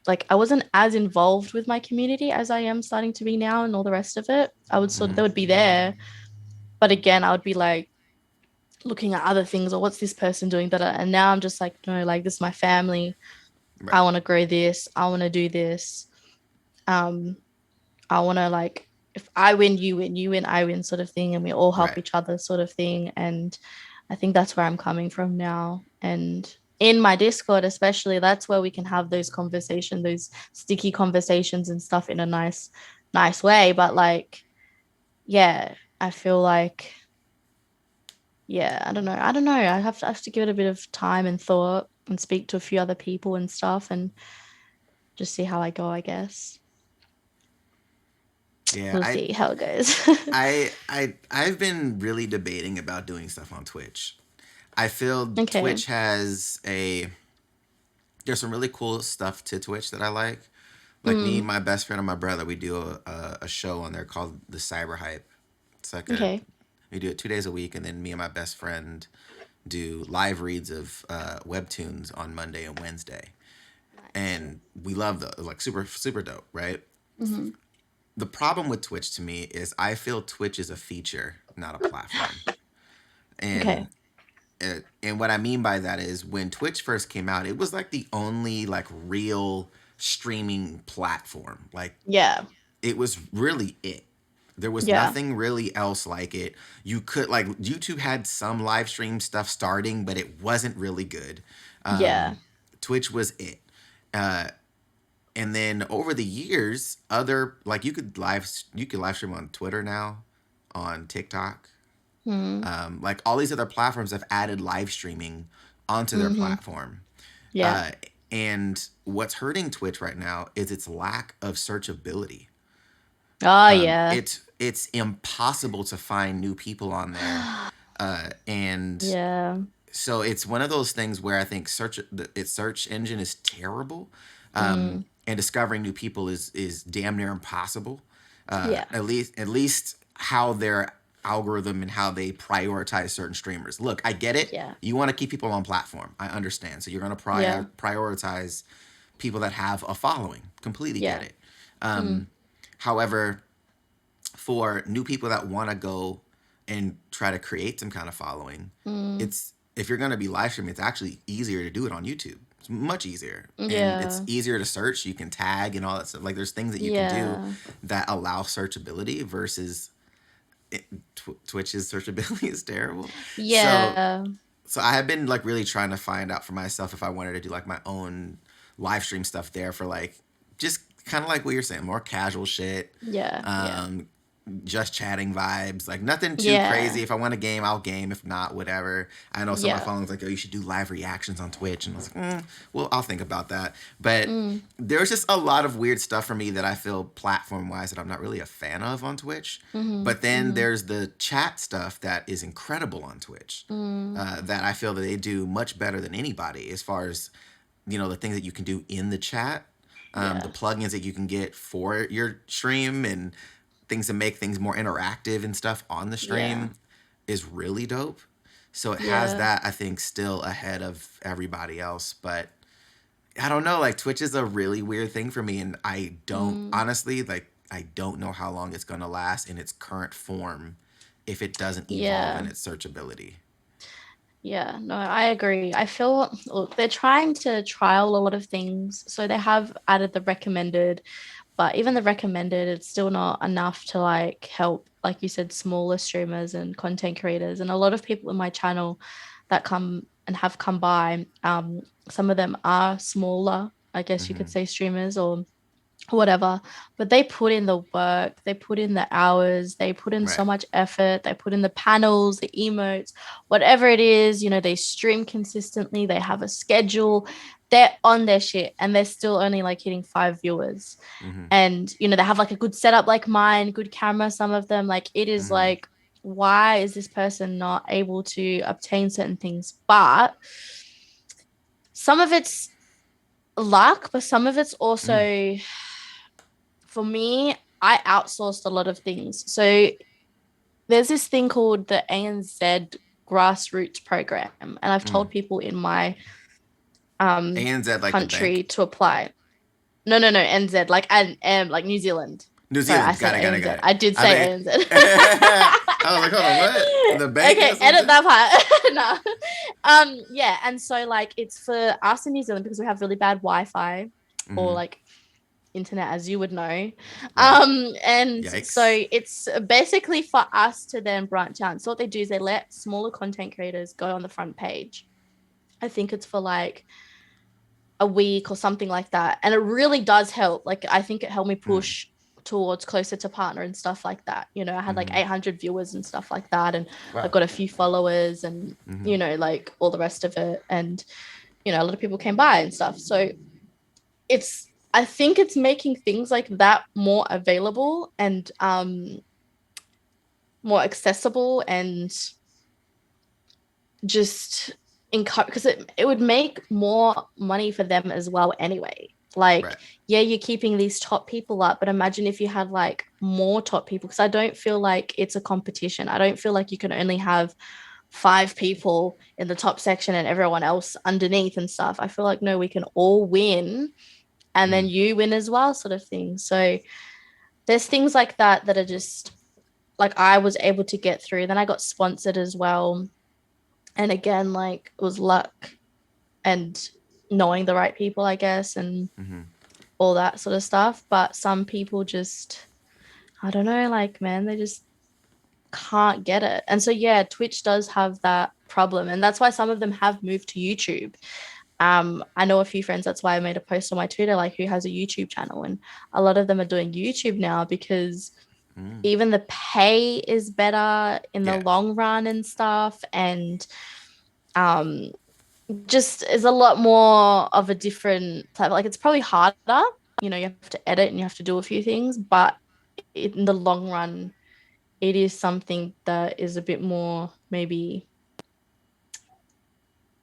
like I wasn't as involved with my community as I am starting to be now, and all the rest of it. They mm, would be there, but again, I would be like looking at other things or what's this person doing that, and now I'm just like no, like this is my family. I right. want to grow this. I want to do this. Um, I want to like if I win, you win, I win sort of thing, and we all help Right. each other sort of thing. And I think that's where I'm coming from now. And in my Discord, especially, that's where we can have those conversations, those sticky conversations and stuff in a nice way. But like, yeah, I feel like, yeah, I don't know. I don't know. I have to give it a bit of time and thought and speak to a few other people and stuff and just see how I go, I guess. Yeah. We'll I see how it goes. I've been really debating about doing stuff on Twitch. I feel Okay. Twitch has a there's some really cool stuff to Twitch that I like. Like me, Mm, my best friend, and my brother, we do a show on there called the Cyber Hype. It's like okay. we do it 2 days a week, and then me and my best friend do live reads of webtoons on Monday and Wednesday, Nice. and we love those. Like super dope, right? Hmm. The problem with Twitch to me is I feel Twitch is a feature, not a platform. Okay. And and what I mean by that is when Twitch first came out, it was like the only like real streaming platform. Like Yeah. it was really it. There was Yeah. nothing really else like it. You could like YouTube had some live stream stuff starting, but it wasn't really good. Yeah. Twitch was it. Uh, and then over the years, other like you could live stream on Twitter now, on TikTok. Mm. Like all these other platforms have added live streaming onto their Hmm. platform. Yeah. Uh, and what's hurting Twitch right now is its lack of searchability. Oh yeah. It's impossible to find new people on there, and Yeah. so it's one of those things where I think its search engine is terrible, Mm. and discovering new people is damn near impossible. Yeah. At least how their algorithm and how they prioritize certain streamers. Look, I get it. Yeah. You want to keep people on platform. I understand. So you're going to Yeah. prioritize people that have a following. Completely get Yeah. it. Mm. However, for new people that want to go and try to create some kind of following, Mm. it's if you're going to be live streaming, it's actually easier to do it on YouTube. It's much easier, and it's Yeah. easier to search. You can tag and all that stuff. Like there's things that you can do Yeah. that allow searchability versus Twitch's searchability is terrible. So Yeah. so I have been like really trying to find out for myself if I wanted to do like my own live stream stuff there for like just kind of like what you're saying, more casual shit. Yeah. Yeah. Um, just chatting vibes, like nothing too Yeah. crazy. If I want to game, I'll game. If not, whatever. I know some of my Yeah. followers like, oh, you should do live reactions on Twitch, and I was like, well, I'll think about that. But Mm. there's just a lot of weird stuff for me that I feel platform wise that I'm not really a fan of on Twitch. Mm-hmm. But then Mm-hmm. there's the chat stuff that is incredible on Twitch. Mm. That I feel that they do much better than anybody as far as the things that you can do in the chat, the Yeah. plugins that you can get for your stream, and things to make things more interactive and stuff on the Yeah. stream is really dope. So it has Yeah. that, I think, still ahead of everybody else. But I don't know, like Twitch is a really weird thing for me, and I don't Mm. honestly like I don't know how long it's gonna last in its current form if it doesn't evolve Yeah. in its searchability. Yeah, no, I agree. I feel, look, they're trying to trial a lot of things. So they have added the recommended, but even the recommended, it's still not enough to like help, like you said, smaller streamers and content creators. And a lot of people in my channel that come and have come by, some of them are smaller, I guess you could Mm-hmm. say, streamers or whatever, but they put in the work, they put in the hours, they put in so Right. much effort, they put in the panels, the emotes, whatever it is, they stream consistently, they have a schedule, they're on their shit, and they're still only like hitting 5 viewers. Mm-hmm. And they have like a good setup like mine, good camera, some of them, like it is Mm-hmm. like, why is this person not able to obtain certain things? But some of it's luck, but some of it's Mm. also, for me, I outsourced a lot of things. So there's this thing called the ANZ grassroots program, and I've Mm. told people in my ANZ like the bank. country to apply. No, no, no, NZ, like like New Zealand. New Sorry, I Zealand. said Got it. Got it. ANZ. Got it. I did I say think. ANZ. I was like, hold on, what? The bank Okay, or edit something? that part. No. Yeah, and so like it's for us in New Zealand because we have really bad Wi-Fi or Mm-hmm. like internet, as you would know. Right. And so Yikes. it's basically for us to then branch out. So what they do is they let smaller content creators go on the front page. I think it's for like a week or something like that. And it really does help. Like I think it helped me Mm. push towards closer to partner and stuff like that. I had like Mm-hmm. 800 viewers and stuff like that. And I Wow. got a few followers and, Mm-hmm. like all the rest of it. And, a lot of people came by and stuff. So I think it's making things like that more available and more accessible and just encourage, because it would make more money for them as well anyway. Like, Right. yeah, you're keeping these top people up, but imagine if you had like more top people, because I don't feel like it's a competition. I don't feel like you can only have 5 people in the top section and everyone else underneath and stuff. I feel like no, we can all win and Mm-hmm. then you win as well, sort of thing. So there's things like that are just like I was able to get through. Then I got sponsored as well. And again, like it was luck and knowing the right people, I guess, and Mm-hmm. all that sort of stuff. But some people just, I don't know, like, man, they just can't get it. And so, yeah, Twitch does have that problem. And that's why some of them have moved to YouTube. I know a few friends, that's why I made a post on my Twitter, like who has a YouTube channel. And a lot of them are doing YouTube now because Mm. even the pay is better in the Yeah. long run and stuff. And um just is a lot more of a different type. Like it's probably harder, you have to edit and you have to do a few things, but in the long run, it is something that is a bit more maybe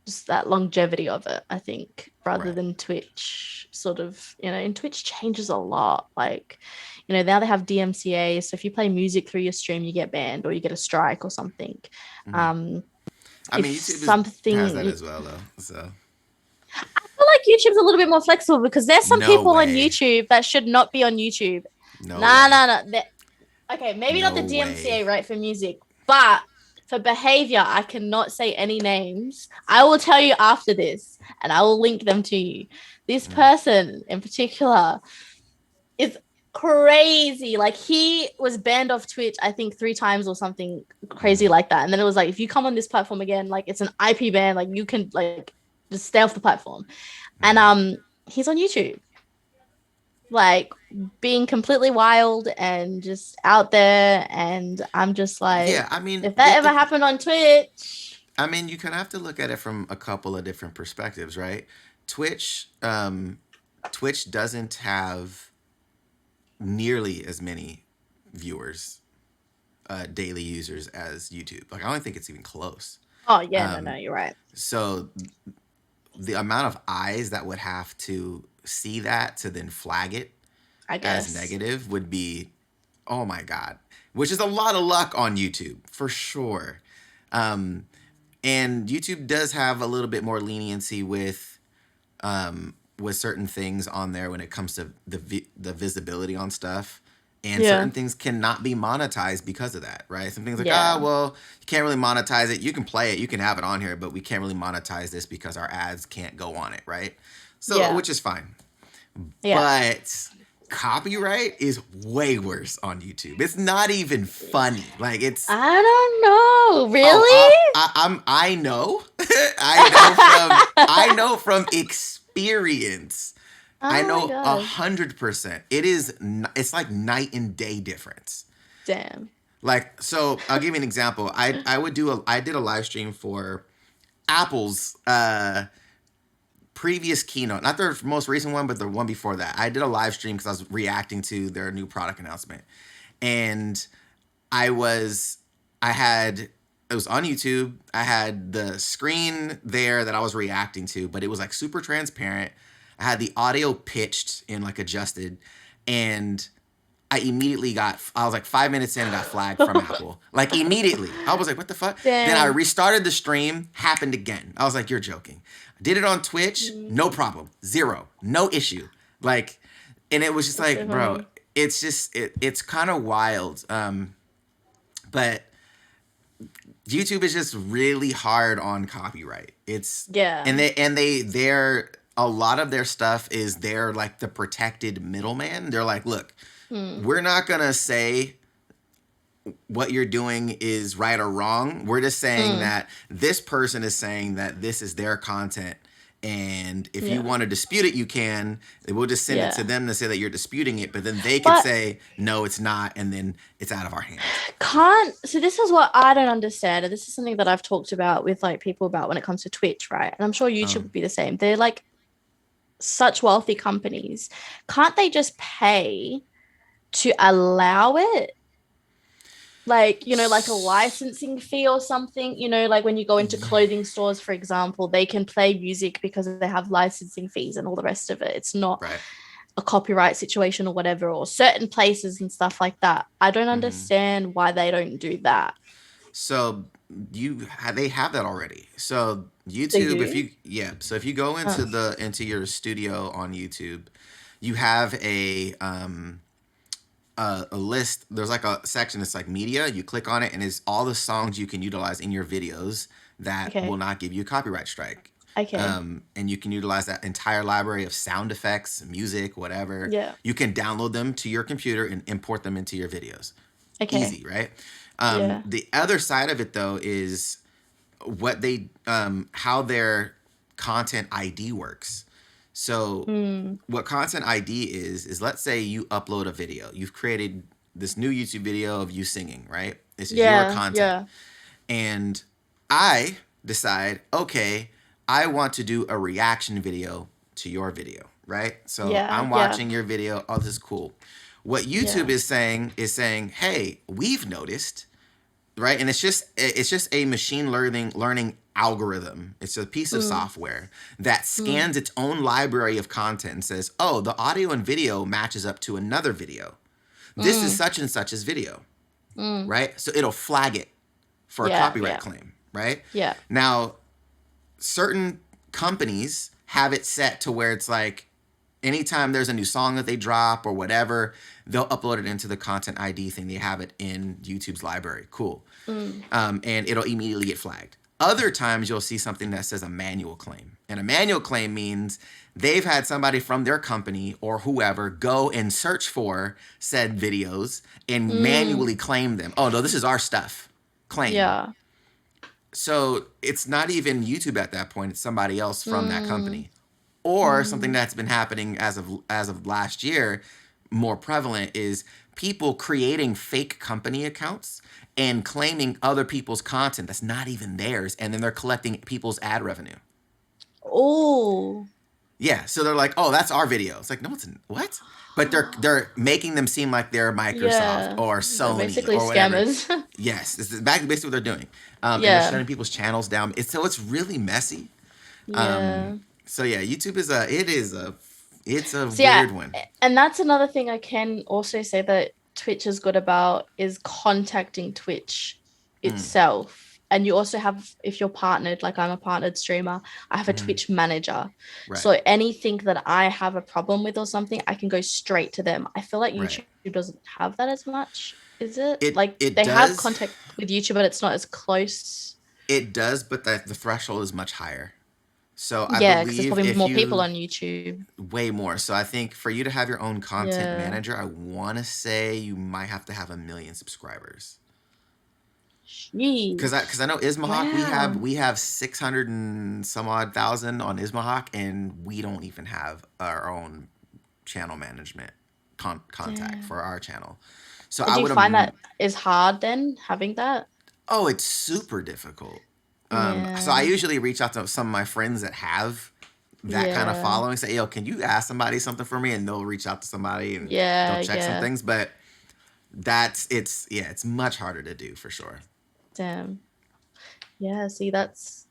just that longevity of it, I think, rather Right. than Twitch sort of, and Twitch changes a lot. Like, now they have DMCA. So if you play music through your stream, you get banned or you get a strike or something. Mm-hmm. Um, I if mean, YouTube has that something, as well, though. So. I feel like YouTube's a little bit more flexible because there's some No people on way. YouTube that should not be on YouTube. No Nah, way. nah, nah. Okay, maybe not No the way. DMCA, right, for music, but for behavior, I cannot say any names. I will tell you after this, and I will link them to you. This Mm. person in particular is crazy. Like he was banned off Twitch, I think 3 times or something crazy Mm. like that. And then it was like, if you come on this platform again, like it's an IP ban, like you can like just stay off the platform. And Mm. he's on YouTube, like being completely wild and just out there. And I'm just like, Yeah, I mean, if that ever happened on Twitch, you kind of have to look at it from a couple of different perspectives, right? Twitch, Twitch doesn't have nearly as many viewers, daily users as YouTube. Like, I don't think it's even close. oh yeah, no, no, Um, you're right. so the amount of eyes that would have to see that to then flag it I as guess. negative would be, oh my god, which is a lot of luck on YouTube for sure. Um, and YouTube does have a little bit more leniency with certain things on there when it comes to the visibility on stuff. And Yeah. certain things cannot be monetized because of that, right? Some things like, Yeah. well, you can't really monetize it. You can play it, you can have it on here, but we can't really monetize this because our ads can't go on it, right? So, Yeah. which is fine. Yeah. But copyright is way worse on YouTube. It's not even funny. Like it's I don't know. oh Really? I know I know from experience. I Oh my know gosh. 100%. It's like night and day difference. Damn. Like so, I'll give you an example. I did a live stream for Apple's previous keynote, not their most recent one, but the one before that. I did a live stream because I was reacting to their new product announcement, and I was, I had, it was on YouTube. I had the screen there that I was reacting to, but it was like super transparent. I had the audio pitched and like adjusted, and I was like 5 minutes in and got flagged from Apple. Like immediately. I was like, what the fuck? Then I Damn. restarted the stream, happened again. I was like, you're joking. Did it on Twitch, no problem. Zero. No issue. Like, and it was just That's so like, bro, funny. it's kind of wild. But YouTube is just really hard on copyright. It's Yeah. they're a lot of their stuff is they're like the protected middleman. They're like, look, Hmm. we're not gonna say what you're doing is right or wrong. We're just saying Mm. that this person is saying that this is their content. And if you Yeah. want to dispute it, you can. We'll just send it to Yeah. them to say that you're disputing it, but then they could But say, no, it's not, and then it's out of our hands. can't, so this is what I don't understand. And this is something that I've talked about with like people about when it comes to Twitch, right? And I'm sure YouTube Um, would be the same. They're like such wealthy companies. Can't they just pay to allow it? Like, like a licensing fee or something, like when you go into yeah, clothing stores, for example, they can play music because they have licensing fees and all the rest of it. It's not right. a copyright situation or whatever, or certain places and stuff like that. I don't Hmm. understand why they don't do that. So they have that already. So They YouTube, if do. you yeah, so if you go Oh, into your studio on YouTube, you have a list. There's like a section that's like media. You click on it, and it's all the songs you can utilize in your videos that will okay. not give you a copyright strike. Okay. And you can utilize that entire library of sound effects, music, whatever. Yeah. You can download them to your computer and import them into your videos. Okay. Easy, right? Yeah. The other side of it though is how their content ID works. So Mm. what content ID is let's say you upload a video. You've created this new YouTube video of you singing, right? This is your Yeah. content. Yeah. And I decide, okay, I want to do a reaction video to your video, right? So Yeah. I'm Yeah. watching your video. Oh, this is cool. What YouTube Yeah. is saying, hey, we've noticed, right? And it's just a machine learning algorithm. It's a piece of Mm. software that Mm. scans its own library of content and says, "Oh, the audio and video matches up to another video. This is Mm. such and such's video." Mm. Right? So it'll flag it for a Yeah. copyright Yeah. claim, right? Yeah. Now, certain companies have it set to where it's like anytime there's a new song that they drop or whatever, they'll upload it into the content ID thing. They have it in YouTube's library. Cool. Mm. And it'll immediately get flagged. Other times you'll see something that says a manual claim. And a manual claim means they've had somebody from their company or whoever go and search for said videos and manually claim them. Oh, no, this is our stuff. Claim. Yeah. So it's not even YouTube at that point. It's somebody else from that Mm. company. Or something that's been happening as of last year, more prevalent, is people creating fake company accounts and claiming other people's content that's not even theirs, and then they're collecting people's ad revenue. Oh. Yeah, so they're like, "Oh, that's our video." It's like, no, it's what? But they're making them seem like they're Microsoft Yeah. or They're Sony basically or whatever. scammers. Yes, this is basically what they're doing, and they're Yeah. shutting people's channels down. It's really messy. Yeah. So yeah, YouTube is it's a So yeah, weird one. and that's another thing I can also say that Twitch is good about is contacting Twitch itself. And you also have, if you're partnered, like I'm a partnered streamer, I have a Twitch manager. Right, So anything that I have a problem with or something, I can go straight to them. I feel like right. YouTube doesn't have that as much, is it? Like It they have does contact with YouTube, but it's not as close. it does, but the threshold is much higher. So I Yeah, because there's believe probably if more people you on YouTube. way more. So I think for you to have your own content Yeah. manager, I want to say you might have to have 1 million subscribers. Because I know Ismahawk, Wow. we have 600 and some odd thousand on Ismahawk, and we don't even have our own channel management contact Damn. for our channel. So And I do you would find that is hard then having that? oh, it's super difficult. So I Yeah. usually reach out to some of my friends that have that kind of Yeah. following, say, yo, can you ask somebody something for me? And they'll reach out to somebody and they'll Yeah. check some Yeah. things. But it's much harder to do for sure. Damn. Yeah. See, that's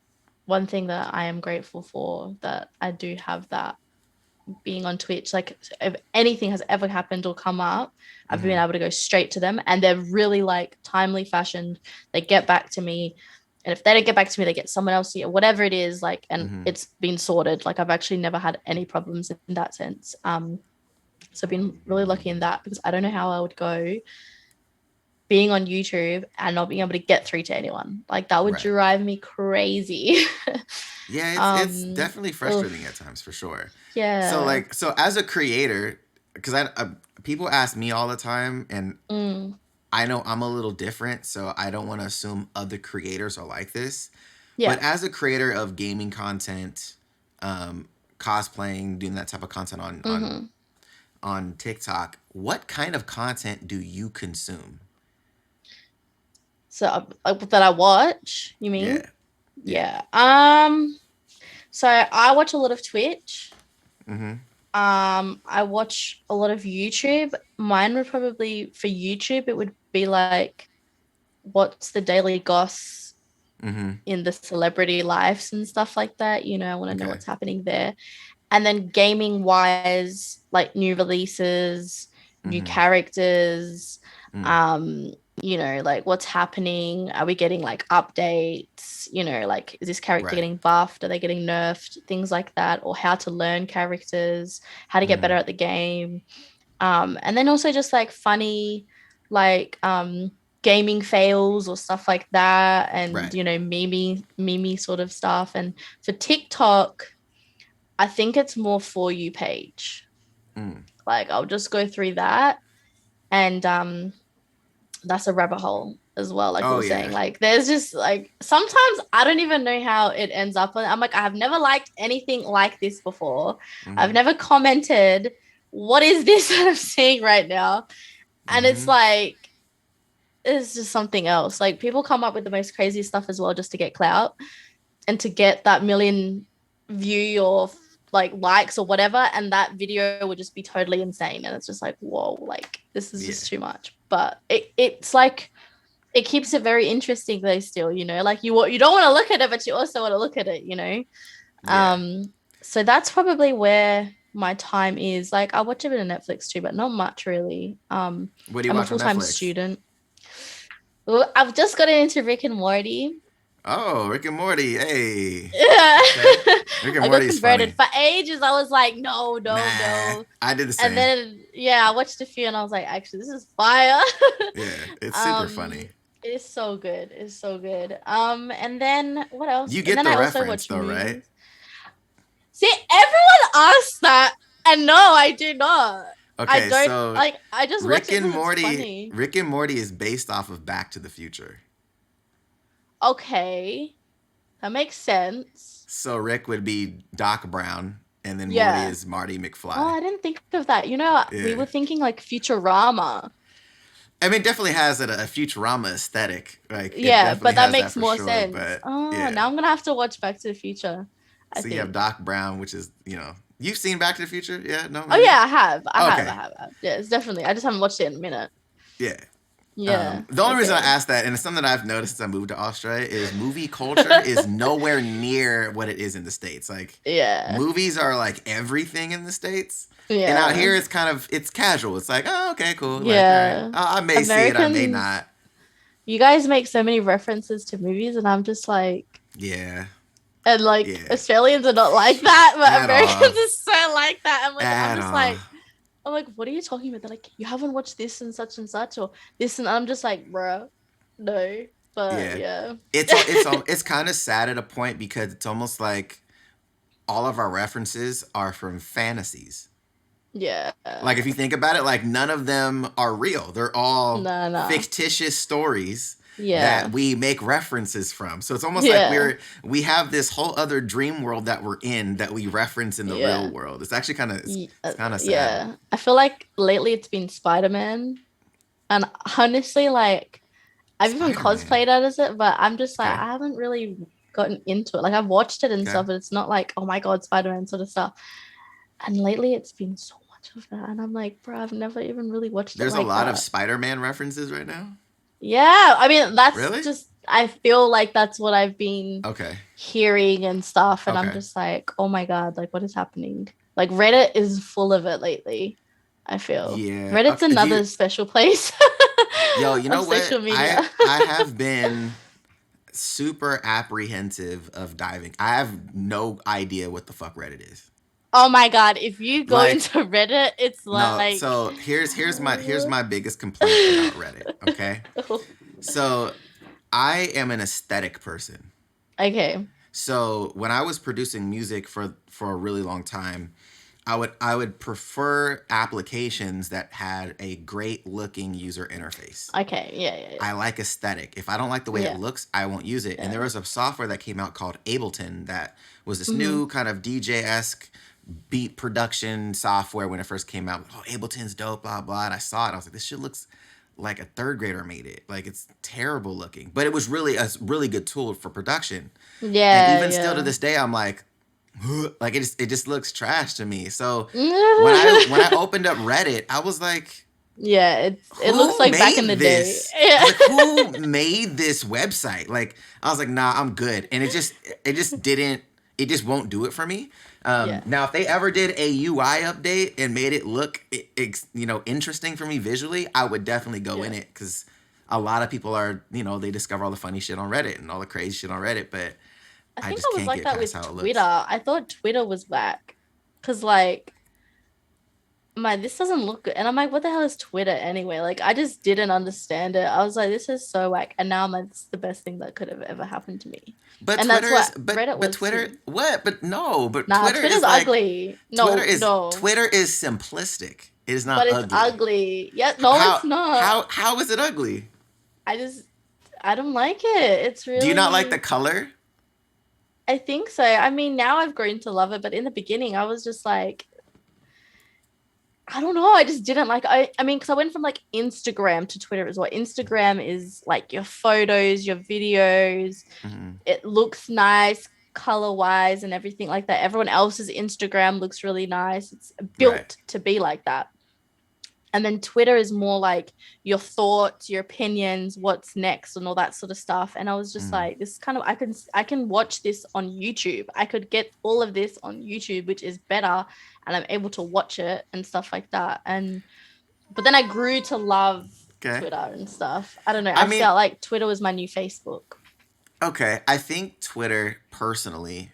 one thing that I am grateful for, that I do have that being on Twitch. Like if anything has ever happened or come up, I've been able to go straight to them, and they're really like timely fashioned. They get back to me. And if they don't get back to me, they get someone else here, whatever it is, like, and it's been sorted. Like I've actually never had any problems in that sense. So I've been really lucky in that, because I don't know how I would go being on YouTube and not being able to get through to anyone. Like that would Right. drive me crazy. Yeah, it's um, definitely frustrating oof, at times for sure. yeah. So as a creator, because people ask me all the time, and Mm, I know I'm a little different, so I don't want to assume other creators are like this. yeah. But as a creator of gaming content, cosplaying, doing that type of content Mm-hmm. on TikTok, what kind of content do you consume? So that I watch, you mean? Yeah, yeah. Yeah. So I watch a lot of Twitch. Mm-hmm. I watch a lot of YouTube. Mine would probably, for YouTube, it would be like, what's the daily goss Mm-hmm. in the celebrity lives and stuff like that. I want to know Okay. what's happening there. And then gaming wise, like new releases, new Mm-hmm. characters, Mm. um, like what's happening. Are we getting like updates? Like is this character Right. getting buffed? Are they getting nerfed? Things like that, or how to learn characters, how to get better Mm. at the game. And then also just like funny, like gaming fails or stuff like that, and Right. meme sort of stuff. And for TikTok, I think it's more for you page. Mm. Like I'll just go through that, and that's a rabbit hole as well. Like we Oh were saying, yeah. like there's just like sometimes I don't even know how it ends up. I'm like, I have never liked anything like this before. I've Mm-hmm. never commented. What is this that I'm seeing right now? And it's Mm-hmm. like, it's just something else. Like people come up with the most crazy stuff as well just to get clout and to get that million view or like likes or whatever, and that video would just be totally insane. And it's just like, whoa, like this is Yeah. just too much. But it's like it keeps it very interesting though still, like you don't want to look at it, but you also want to look at it. Yeah. So that's probably where my time is. Like I watch a bit of Netflix too, but not much really. What do you I'm a watch on full-time Netflix? student. Well, I've just gotten into Rick and Morty. Oh, Rick and Morty. Hey. Yeah. Okay. Rick and I got Morty is converted. funny. For ages, I was like, no, no, Nah, no. I did the And same. then, yeah, I watched a few and I was like, actually, this is fire. Yeah, it's super um, funny. it's so good. It's so good. And then what else? You And get then the I also reference watch though, right? movies. See, everyone asks that, and no, I do not. I Okay, don't so like. I just watch it because it's funny. Rick and Morty is based off of Back to the Future. Okay, that makes sense. So Rick would be Doc Brown, and then Morty Yeah. is Marty Oh, McFly. I didn't think of that. You know, we Yeah. were thinking like Futurama. I mean, it definitely has a Futurama aesthetic. Like, it Yeah, definitely but that has that makes for more sure. sense. But Oh, yeah. now I'm gonna have to watch Back to the Future, I So you have think. Doc Brown, which is, you've seen Back to the Future? Yeah, no, Oh maybe? yeah, I have. I have. I Okay. have. I have. Yeah, it's definitely. I just haven't watched it in a minute. Yeah. Yeah. The only reason I Okay. asked that, and it's something that I've noticed since I moved to Australia, is movie culture is nowhere near what it is in the States. Like, Yeah. movies are like everything in the States. And out Yeah. here, it's casual. It's like, oh, okay, cool. Like, all right, Yeah. I may see it, I may Americans, not. you guys make so many references to movies, and I'm just like, Yeah, and like yeah, Australians are not like that, but at Americans all, are so like that. I'm at just all. like, I'm like, what are you talking about? They're like, you haven't watched this and such, or this, and I'm just like, bro, no. But Yeah, yeah. it's kind of sad at a point because it's almost like all of our references are from fantasies. Yeah. Like if you think about it, like none of them are real. They're all No, no. fictitious stories that Yeah. we make references from. So it's almost like Yeah. we have this whole other dream world that we're in that we reference in the real Yeah. world. It's actually it's kind of sad. Yeah. I feel like lately it's been Spider-Man. And honestly, like I've even Spider Man. cosplayed as it, but I'm just like Okay. I haven't really gotten into it. Like I've watched it and Okay. stuff, but it's not like, oh my god, Spider-Man sort of stuff. And lately it's been so much of that. And I'm like, bro, I've never even really watched it There's a like lot of that. Spider Man references right now. Yeah. I mean, that's Really? just I feel like that's what I've been Okay. hearing and stuff. And I'm Okay. just like, oh my god, like what is happening? Like Reddit is full of it lately, I feel. Yeah. Reddit's Okay. another special place Yo, you of know what? social media. I have been super apprehensive of diving. I have no idea what the fuck Reddit is. Oh my god, if you go Like, into Reddit, it's no. like So here's my biggest complaint about Reddit. Okay. So I am an aesthetic person. okay. So when I was producing music for a really long time, I would prefer applications that had a great looking user interface. Okay. Yeah, yeah, I like aesthetic. If I don't like the way it yeah. looks, I won't use it. And Yeah. there was a software that came out called Ableton that was this Mm-hmm. new kind of DJ esque beat production software when it first came out. Oh, Ableton's dope, blah blah. And I saw it. I was like, this shit looks like a third grader made it. Like it's terrible looking, but it was really a really good tool for production. And Yeah, even still to yeah. this day, I'm like, like it just looks trash to me. So when I opened up Reddit, I was like, Yeah, it looks who like back in made the day. this? I Yeah. was like, who made this website? Like, I was like, nah, I'm good. And it just won't do it for me. Yeah. Now, if they ever did a UI update and made it look, interesting for me visually, I would definitely go in Yeah. it because a lot of people are, they discover all the funny shit on Reddit and all the crazy shit on Reddit, but I I think just I was can't like get that past with how it Twitter. looks. I thought Twitter was back. Cause like I'm like, this doesn't look good. And I'm like, what the hell is Twitter anyway? Like I just didn't understand it. I was like, this is so whack. And now I'm like, this is the best thing that could have ever happened to me. But And that's Twitter is what Reddit was Twitter too. what? But no, but Nah, Twitter Twitter's is like ugly. No, no. Twitter is simplistic. It is not But it's ugly. ugly. Yeah, no, it's not. How is it ugly? I just I don't like it. It's Do you not like the really color? I think so. I mean, now I've grown to love it, but in the beginning I was just like I don't know. I just didn't like. I mean, because I went from like Instagram to Twitter as well. Instagram is like your photos, your videos. Mm-hmm. It looks nice color wise and everything like that. Everyone else's Instagram looks really nice. It's Right. built to be like that. And then Twitter is more like your thoughts, your opinions, what's next, and all that sort of stuff. And I was just Mm. like, this is kind of I can watch this on YouTube. I could get all of this on YouTube, which is better, and I'm able to watch it and stuff like that. But then I grew to love Okay. Twitter and stuff. I don't know. I I mean, felt like Twitter was my new Facebook. Okay, I think Twitter personally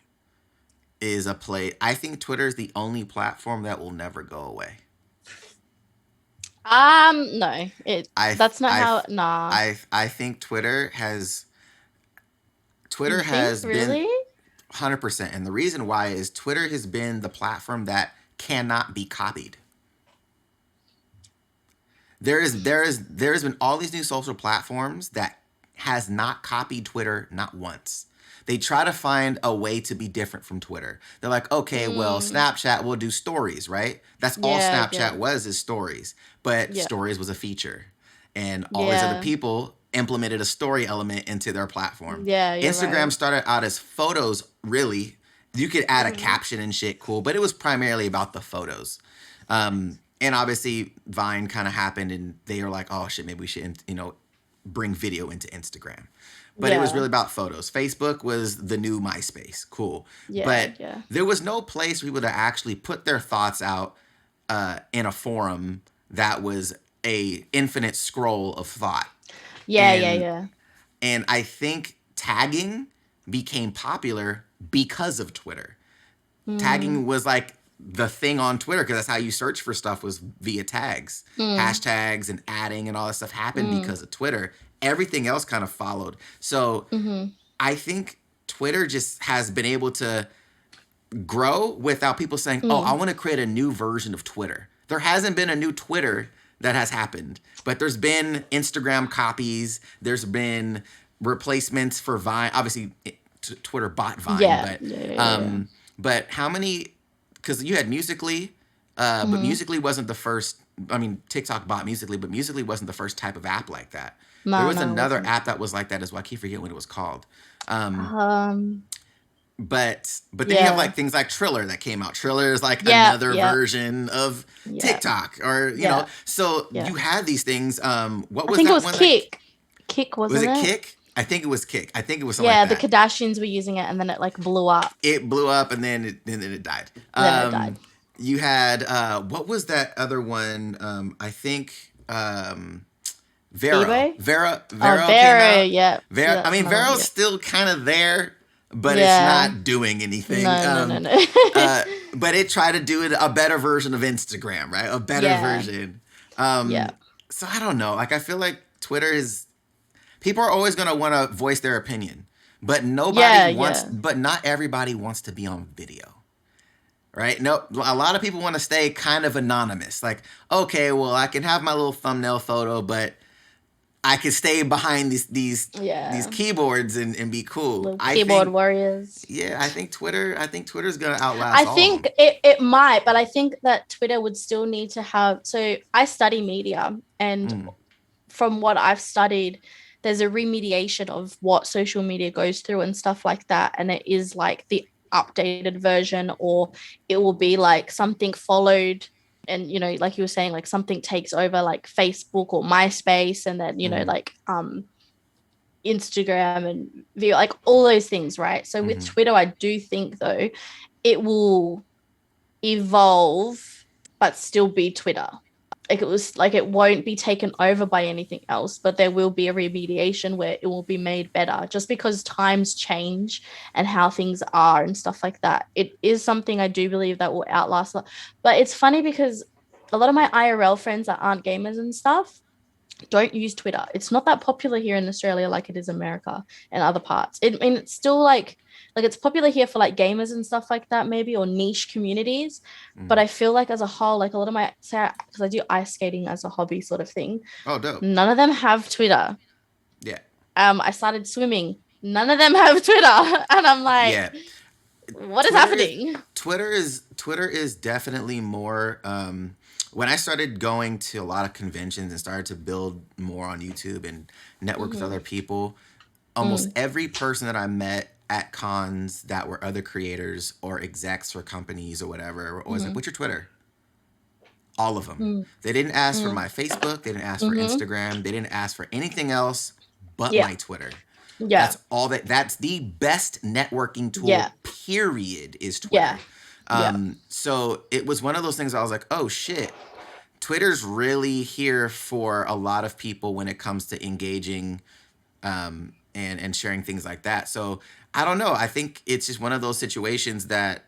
is a play. I think Twitter is the only platform that will never go away. No, it I that's not I how. Nah, I think Twitter you think has been really? 100%, and the reason why is Twitter has been the platform that cannot be copied. There has been all these new social platforms that has not copied Twitter not once. They try to find a way to be different from Twitter. They're like, okay, well, Mm, Snapchat will do stories, right? That's all yeah, yeah, Snapchat was, is stories. But yeah, stories was a feature. And all these other yeah, people implemented a story element into their platform. yeah. You're Instagram right. started out as photos, really. You could add a Mm-hmm. caption and shit, cool, but it was primarily about the photos. And obviously Vine kind of happened, and they were like, "Oh shit, maybe we should, bring video into Instagram." But it was Yeah, really about photos. Facebook was the new MySpace, cool, yeah, but yeah, there was no place for people to actually put their thoughts out in a forum that was a infinite scroll of thought. yeah, yeah, And yeah. and I think tagging became popular because of Twitter. Mm, Tagging was like the thing on Twitter because that's how you search for stuff, was via tags. mm, Hashtags and adding and all that stuff happened mm, because of Twitter. Everything else kind of followed. So mm-hmm, I think Twitter just has been able to grow without people saying, "Oh, I mm. want to create a new version of Twitter." There hasn't been a new Twitter that has happened, but there's been Instagram copies. There's been replacements for Vine. Obviously, Twitter bought Vine, Yeah, yeah, yeah, yeah, yeah. but how many? Because you had Musically, but Mm-hmm. Musically wasn't the first. I mean, TikTok bought Musically, but Musically wasn't the first type of app like that. There No, was no, it another wasn't. app that was like that as well. I keep forgetting what it was called. Um, Um, but then you have yeah, like things like Triller that came out. Triller is like yeah, another yeah, version of yeah, TikTok, or yeah, so yeah. you had these things. What I was think it that was one that Kick. Kick, was wasn't it? it? Kick? I think it was Kick. I think it was something like Yeah, the that. Kardashians were using it, and then it like blew up. It blew up and then it died. Then it died. You had what was that other one? I think Vero. Bebo? Oh, Vero came Vero. out. Yeah, yeah, Vero. I that's mean, another one. Vero's Yeah, still kind of there, but it's yeah. not doing anything. No, no, no, no. Uh, but it tried to do it a better version of Instagram, right? A better Yeah, version. yeah, So I don't know. Like I feel like Twitter is, people are always gonna want to voice their opinion, but nobody yeah, wants. yeah, But not everybody wants to be on video, right? No, a lot of people want to stay kind of anonymous. Like, okay, well, I can have my little thumbnail photo, but I could stay behind these yeah. keyboards and be cool. Little I keyboard think, warriors. yeah, I think Twitter's gonna outlast I all of think them. it might, but I think that Twitter would still need to have. So I study media, and Mm, from what I've studied, there's a remediation of what social media goes through and stuff like that. And it is like the updated version, or it will be like something followed. And like you were saying, like something takes over like Facebook or MySpace, and then mm, like Instagram and video, like all those things, right? So with mm, Twitter, I do think though it will evolve but still be Twitter. Like it was like it won't be taken over by anything else, but there will be a remediation where it will be made better just because times change and how things are and stuff like that. It is something I do believe that will outlast. But it's funny because a lot of my IRL friends that aren't gamers and stuff don't use Twitter. It's not that popular here in Australia like it is America and other parts. I mean, it's still like it's popular here for like gamers and stuff like that, maybe, or niche communities. But mm. I feel like as a whole, like a lot of my, because I do ice skating as a hobby sort of thing, Oh, dope. none of them have Twitter. Yeah, I started swimming. None of them have Twitter, and I'm like, yeah. what is Twitter is happening? Twitter is definitely more. When I started going to a lot of conventions and started to build more on YouTube and network with Mm-hmm. other people, almost Mm, every person that I met at cons that were other creators or execs for companies or whatever were always like, mm-hmm. "What's your Twitter?" All of them. Mm, They didn't ask for mm, my Facebook. They didn't ask for mm-hmm. Instagram. They didn't ask for anything else but Yeah, my Twitter. yeah, That's all that. That's the best networking yeah, tool. Period. Is yeah, Twitter. yeah. So it was one of those things. I was like, oh shit, Twitter's really here for a lot of people when it comes to engaging and sharing things like that. So I don't know. I think it's just one of those situations that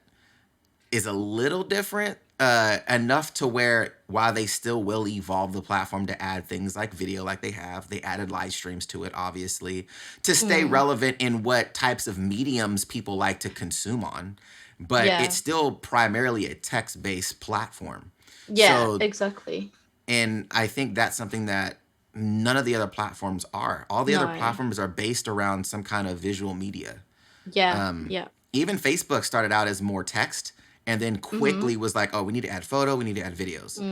is a little different, enough to where while they still will evolve the platform to add things like video, like they added live streams to it, obviously, to stay Mm. relevant in what types of mediums people like to consume on. But Yeah. it's still primarily a text based platform. Yeah, So, exactly. and I think that's something that none of the other platforms are. All the other No. platforms are based around some kind of visual media. Yeah. Um, Yeah. Even Facebook started out as more text and then Mm-hmm. quickly was like, oh, we need to add photo, we need to add videos, we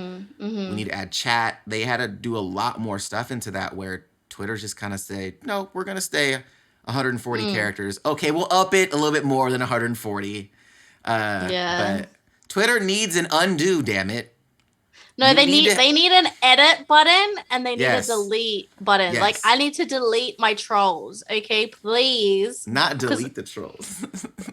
Mm-hmm. need to add chat. They had to do a lot more stuff into that where Twitter just kind of say, no, we're going to stay 140 Mm. characters. Okay, we'll up it a little bit more than 140. Yeah. But Twitter needs an undo, damn it. No, You they need need to, they need an edit button and they need a yes, delete button. Like yes. I need to delete my trolls, okay, please. Not Because delete the trolls.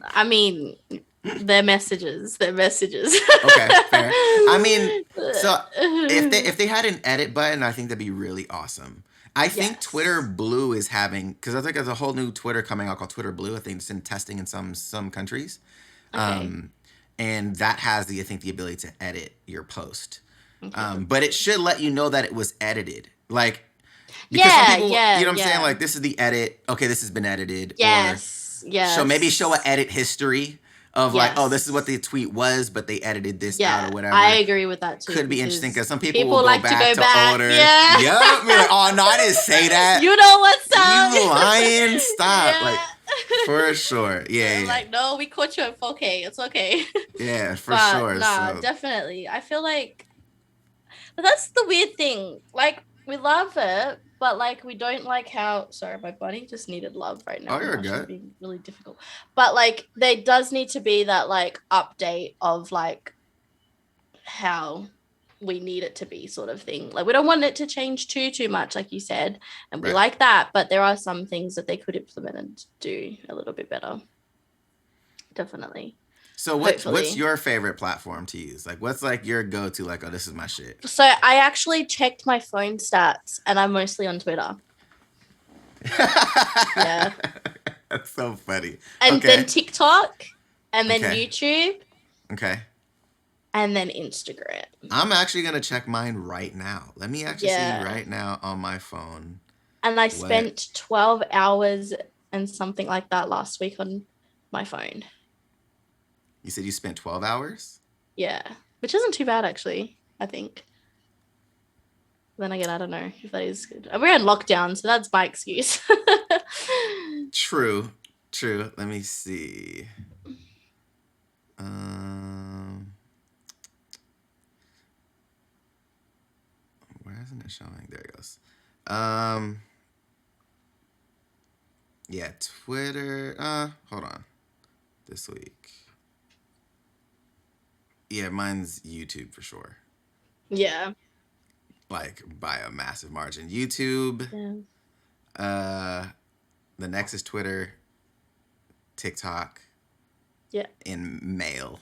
I mean, their messages, their messages. Okay, fair. I mean, so if they had an edit button, I think that'd be really awesome. I think Twitter Yes. Blue is having, because I think there's a whole new Twitter coming out called Twitter Blue. I think it's in testing in some countries, Okay. and that has the I think the ability to edit your post. Okay, that's But it good. should let you know that it was edited, like because some Yeah, people, yeah, you know what I'm saying, yeah. like this is the edit. Okay, this has been edited, or Yes. show an Yes. edit history of like, oh, this is what Yes. the tweet was, but they edited this out or Yeah, I whatever. agree with that too Could be interesting because because some people will people go like to back go to back. older. Yeah. Yup. Be like, oh no, I didn't say that. You know what's You up? lying? Stop. Yeah. Like, for sure. Yeah, I'm yeah. like, no, we caught you at 4K. It's okay. Yeah, for But sure. nah, So definitely. I feel like, but that's the weird thing. Like, we love it, but like, we don't like how. Sorry, my body just needed love right now. oh, I'm you're actually good. being really difficult. But like, there does need to be that like update of like how we need it to be sort of thing. Like we don't want it to change too much, like you said, and we Right. like that, but there are some things that they could implement and do a little bit better. Definitely. So what's Hopefully. your favorite platform to use? Like what's like your go to, like, oh, this is my shit. So I actually checked my phone stats and I'm mostly on Twitter. Yeah. That's so funny. And then Okay. TikTok and then Okay. YouTube Okay. and then Instagram. I'm actually gonna check mine right now. Let me actually see Yeah. right now on my phone. And I What spent 12 hours and something like that last week on my phone. you said you spent 12 hours? Yeah. Which isn't too bad actually, I think. Then again, I don't know if that is good. We're in lockdown, so that's my excuse. True. True. Let me see. Um, where isn't it showing? There it goes. Yeah, Twitter. Hold on. This week. Yeah, mine's YouTube for sure. Yeah. Like by a massive margin. YouTube. Yeah. The next is Twitter, TikTok, Yeah. and mail.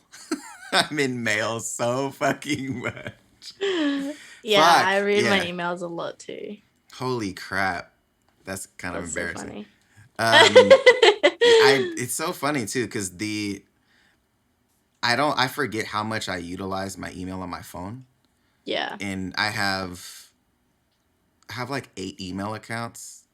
I'm in mail so fucking much. Yeah, Fuck. I read my Yeah. emails a lot too. Holy crap. That's kind of That's so embarrassing. funny. It's so funny too because I forget how much I utilize my email on my phone, Yeah. and I have like 8 email accounts,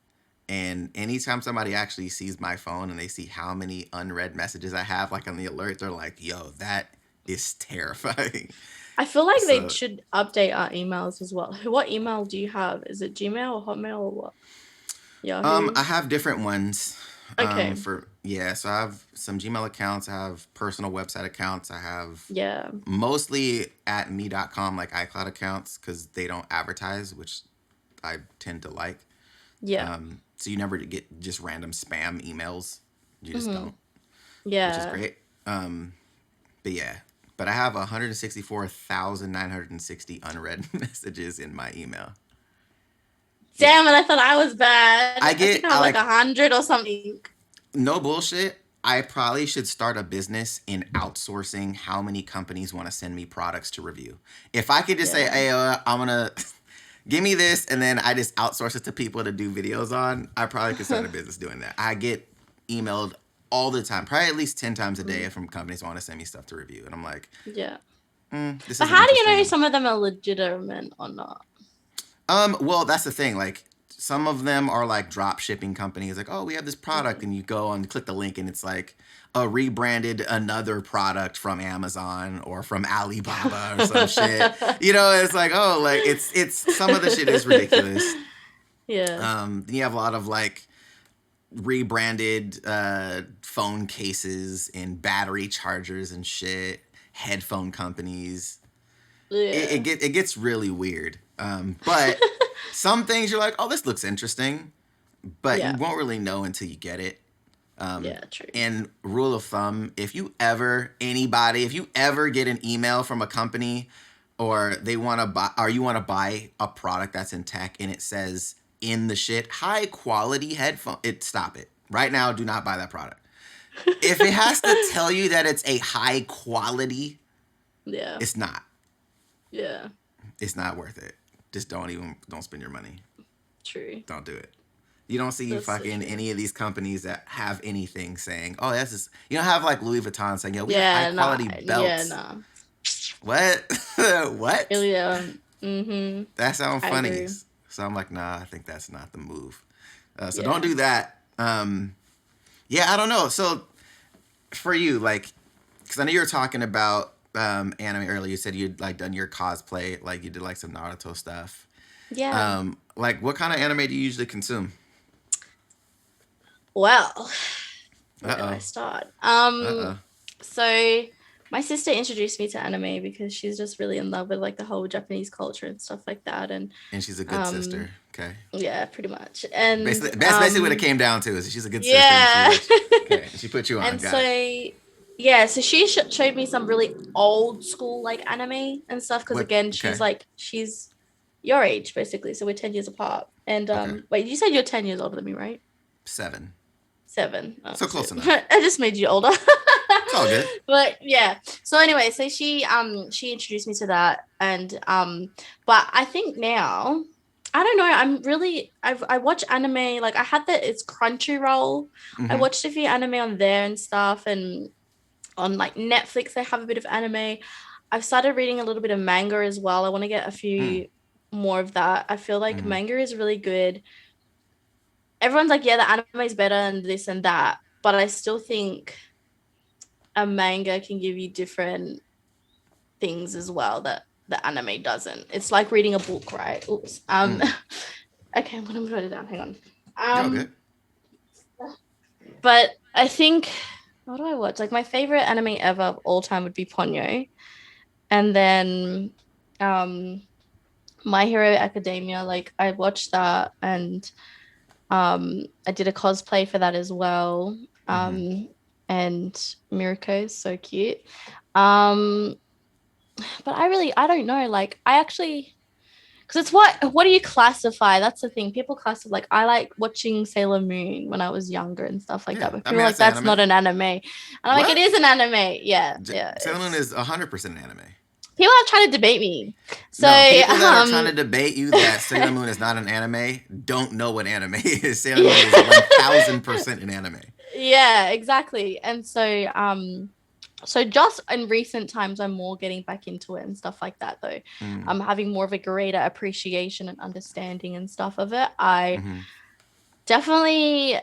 and anytime somebody actually sees my phone and they see how many unread messages I have like on the alert, they're like, yo, that is terrifying. I feel like they So should update our emails as well. What email do you have? Is it Gmail or Hotmail or what? Yahoo? I have different ones. Okay. So I have some Gmail accounts, I have personal website accounts, I have Yeah. mostly at me.com, like iCloud accounts, because they don't advertise, which I tend to like. Yeah. So you never get just random spam emails. You just Mm-hmm. don't, which is Yeah. great. But yeah, but I have 164,960 unread messages in my email. Damn it, I thought I was bad. I I think get I have like like 100 or something. no bullshit. I probably should start a business in outsourcing how many companies want to send me products to review. If I could just say, Yeah. hey, I'm gonna Give me this, and then I just outsource it to people to do videos on. I probably could start a business doing that. I get emailed all the time, probably at least 10 times a day from companies who want to send me stuff to review. And I'm like, Yeah. this But isn't how do you know interesting. some of them are legitimate or not? Well, that's the thing. Like, some of them are like drop shipping companies. Like, oh, we have this product, and you go and click the link, and it's like a rebranded another product from Amazon or from Alibaba or some shit. It's like, oh, like it's some of the shit is ridiculous. Yeah. You have a lot of like rebranded phone cases and battery chargers and shit. Headphone companies. Yeah. It gets really weird. But some things you're like, oh, this looks interesting, but you Yeah. won't really know until you get it. Yeah, true. And rule of thumb, if you ever get an email from a company or they want to buy or you want to buy a product that's in tech and it says in the shit high quality headphone, stop it right now. Do not buy that product. If it has to tell you that it's a high quality, Yeah. it's not. Yeah. It's not worth it. Just don't spend your money. True. Don't do it. You don't see That's so fucking true. any of these companies that have anything saying, "Oh, that's just." You don't have like Louis Vuitton saying, "Yo, we have high Yeah, nah. quality Yeah, belts." nah. What? What? Really, mm-hmm. That sounds I funny. agree. So I'm like, nah, I think that's not the move. So Yeah. don't do that. Yeah, I don't know. So for you, like, because I know you were talking about anime earlier. You said you'd like done your cosplay, like you did like some Naruto stuff. Yeah. Like, what kind of anime do you usually consume? Well, Uh where do I oh. start? Uh So my sister introduced me to anime because she's just really in love with like the whole Japanese culture and stuff like that. And And she's a good um sister. Okay. yeah, pretty much. And Basically, that's basically what it came down to. Is she's a good sister and yeah. she put you on. And Got it. so yeah, so she showed me some really old school like anime and stuff because What? again, Okay. she's your age basically, so we're 10 years apart. And Okay. wait, you said you're 10 years older than me, right? 7. 7. Oh, So so close enough. I just made you older. It's all good. But yeah. So anyway, so she introduced me to that and but I think now I don't know. I watch anime like I had that it's Crunchyroll. I Mm-hmm. watched a few anime on there and stuff and on like Netflix they have a bit of anime. I've started reading a little bit of manga as well. I want to get a Mm. few more of that. I feel like Mm-hmm. manga is really good. Everyone's like, yeah, the anime is better and this and that, but I still think a manga can give you different things as well that the anime doesn't. It's like reading a book, right? Oops. Mm. Okay, I'm gonna put it down. Hang on. You're all good. But I think what do I watch? Like my favorite anime ever of all time would be Ponyo, and then um My Hero Academia. Like I watched that, and I did a cosplay for that as well. Mm-hmm. And Mirko is so cute. Um, but I don't know. Like I actually because it's what do you classify? That's the thing. People classify like I like watching Sailor Moon when I was younger and stuff like Yeah. that. But I people mean, are like that's that's anime. not an anime. And I'm like, it What? is an anime. Yeah, yeah. Sailor Moon is 100% an anime. People are trying to debate me. So No, people that are trying to debate you that Sailor Moon is not an anime don't know what anime is. Sailor Moon is yeah. 1000% an anime. Yeah, exactly. And so just in recent times I'm more getting back into it and stuff like that though. Mm. I'm having more of a greater appreciation and understanding and stuff of it. I Mm-hmm. definitely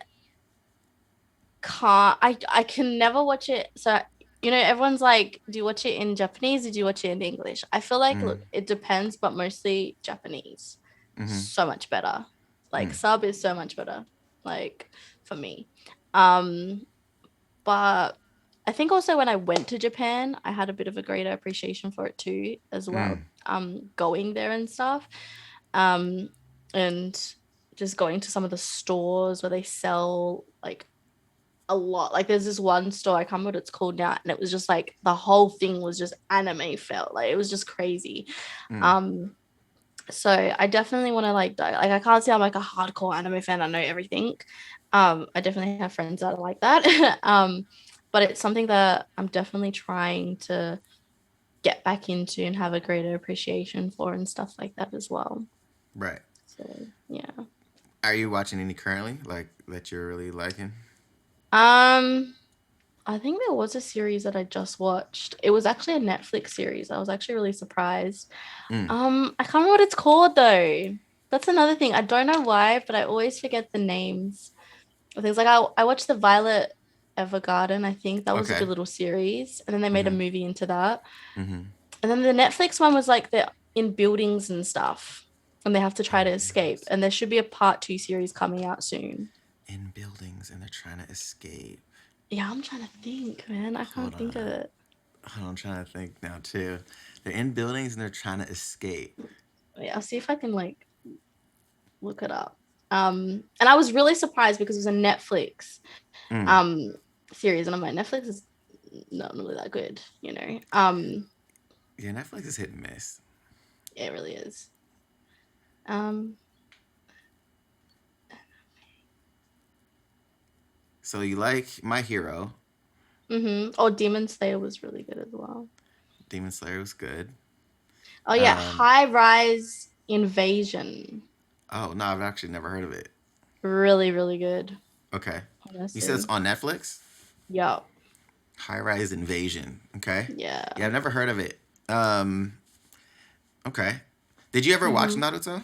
can't I can never watch it. So everyone's like, do you watch it in Japanese or do you watch it in English? I feel like Mm. look, it depends, but mostly Japanese. Mm-hmm. So much better. Like Mm. sub is so much better. Like for me. Um but I think also when I went to Japan, I had a bit of a greater appreciation for it too, as well. Mm. Going there and stuff. Um, and just going to some of the stores where they sell like a lot. Like there's this one store, I can't remember what it's called now, and it was just like the whole thing was just anime felt like it was just crazy. Mm. Um, so I definitely want to like I can't say I'm like a hardcore anime fan. I know everything. I definitely have friends that are like that. But it's something that I'm definitely trying to get back into and have a greater appreciation for and stuff like that as well. Right. So yeah. Are you watching any currently, like that you're really liking? Um, I think there was a series that I just watched. It was actually a Netflix series. I was actually really surprised. Mm. I can't remember what it's called though. That's another thing. I don't know why, but I always forget the names of things. Like I watched the Violet Evergarden. I think that was a Okay. good little series, and then they made a Mm-hmm. movie into that. Mm-hmm. And then the Netflix one was like they're in buildings and stuff, and they have to try In to escape. buildings. And there should be a part two series coming out soon. In buildings, and they're trying to escape. Yeah, I'm trying to think, man. I Hold can't think of on. it. Hold on, I'm trying to think now too. They're in buildings and they're trying to escape. Yeah, I'll see if I can like look it up. And I was really surprised because it was a Netflix Mm. um series, and I'm like, Netflix is not really that good, you know. Yeah, Netflix is hit and miss. It really is. Um, So you like My Hero? Oh, Demon Slayer was really good as well. Demon Slayer was good. Oh yeah, Um, High Rise Invasion. oh no, I've actually never heard of it. Really, really good. Okay, you said it's Honestly. on Netflix. Yeah. High Rise Invasion. Okay, Yeah. yeah, I've never heard of it. Um, okay, did you ever watch hmm Naruto?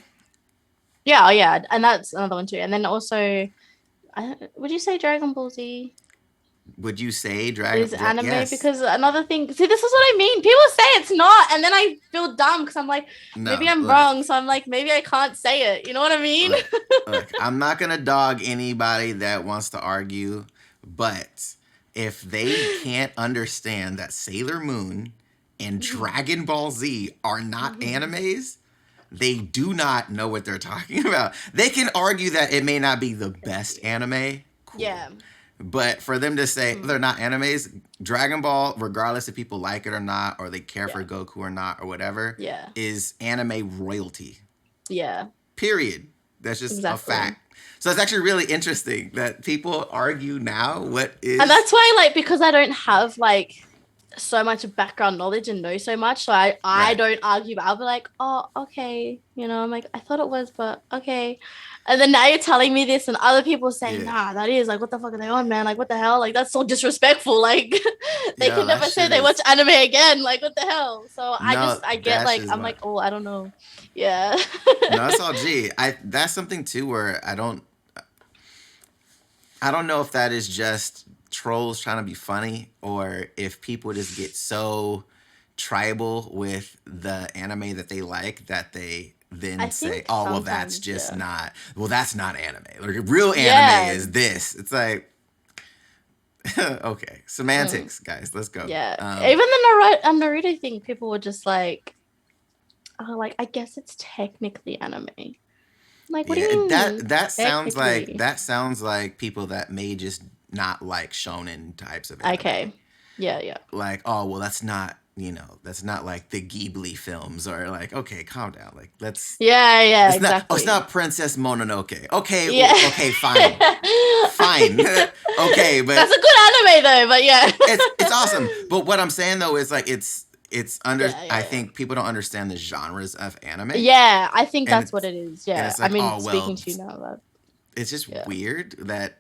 Yeah, oh yeah, and that's another one too. And then also, would you say Dragon Ball Z Would you say is anime? Yes. Because another thing, see, this is what I mean. People say it's not, and then I feel dumb because I'm like, maybe No. I'm Look. wrong. So I'm like, maybe I can't say it. You know what I mean? Look. Look. I'm not gonna dog anybody that wants to argue, but if they can't understand that Sailor Moon and Dragon Ball Z are not animes, they do not know what they're talking about. They can argue that it may not be the best anime. Cool. Yeah. But for them to say Mhm. they're not animes, Dragon Ball, regardless if people like it or not, or they care for Yeah. Goku or not, or whatever, Yeah. is anime royalty. Yeah. Period. That's just a Exactly. fact. So it's actually really interesting that people argue now what And is. that's why, like, because I don't have like so much background knowledge and know so much, so I Right. don't argue. But I'll be like, oh, okay, you know, I'm like, I thought it was, but okay. And then now you're telling me this, and other people saying, Yeah. nah, that is like, what the fuck are they on, man? Like, what the hell? Like, that's so disrespectful. Like, they Yo, can that never say shit they watch is. anime again. Like, what the hell? So No, I get that like, shit is I'm what. like, oh, I don't know. Yeah. No, it's all G. That's something too where I don't know if that is just trolls trying to be funny or if people just get so tribal with the anime that they like that they then I say, think "Oh, well, that's sometimes, just yeah. not. Well, that's not anime. Like real anime Yeah. is this." It's like, okay, Mm. semantics, guys. Let's go. Yeah. Even the Naruto thing, people were just like, oh, like, I guess it's technically anime. Like, what do Yeah, you mean that sounds like technically? people that may just not like shonen types of anime. Okay. Yeah, yeah. Like, oh well, that's not that's not like the Ghibli films or like, okay, calm down. Like, let's Yeah, yeah, it's not it's exactly. not Princess Mononoke. Okay, Yeah. okay, fine, fine, okay, but That's a good anime though, but yeah. it's awesome. But what I'm saying though is like it's under. Yeah, I yeah, yeah. think people don't understand the genres of anime, Yeah, I think and that's what it is. Yeah. it's I like, mean, oh speaking well, to you now about it's just yeah. weird that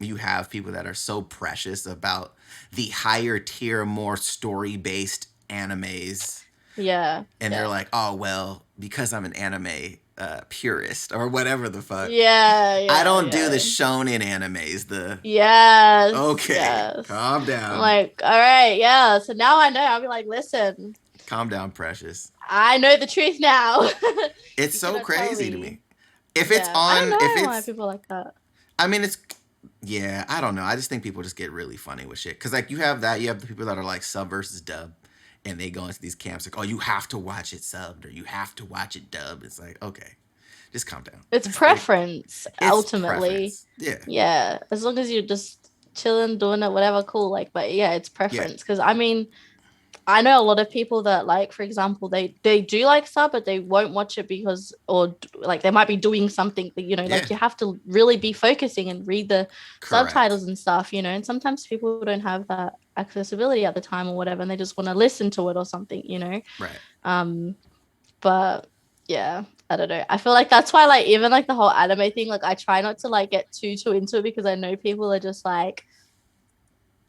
you have people that are so precious about the higher tier, more story based animes, Yeah. and they're Yeah. like, oh well, because I'm an anime purist or whatever the fuck. Yeah, I yeah, don't do the yeah. shonen animes. The Yes, okay, yes. calm I'm down, like, all right, yeah. So now I know. I'll be like, listen, calm down, precious. I know the truth now. It's You so cannot tell crazy to me. me. If it's Yeah, I don't on, if know why it's, people like that. I mean, it's yeah, I don't know. I just think people just get really funny with shit. Cause like you have that, you have the people that are like sub versus dub, and they go into these camps like, oh, you have to watch it subbed or you have to watch it dubbed. It's like, okay, just calm down. It's preference, It's ultimately. preference. Yeah, Yeah, as long as you're just chilling, doing it, whatever, cool. Like, but yeah, it's yeah, preference. Because I mean, I know a lot of people that like, for example, they do like sub, but they won't watch it because, or like they might be doing something that, you know, yeah. like you have to really be focusing and read the Correct. subtitles and stuff, you know. And sometimes people don't have that accessibility at the time or whatever, and they just want to listen to it or something, you know. Right. Um, but yeah. I don't know. I feel like that's why like even like the whole anime thing, like I try not to like get too into it because I know people are just like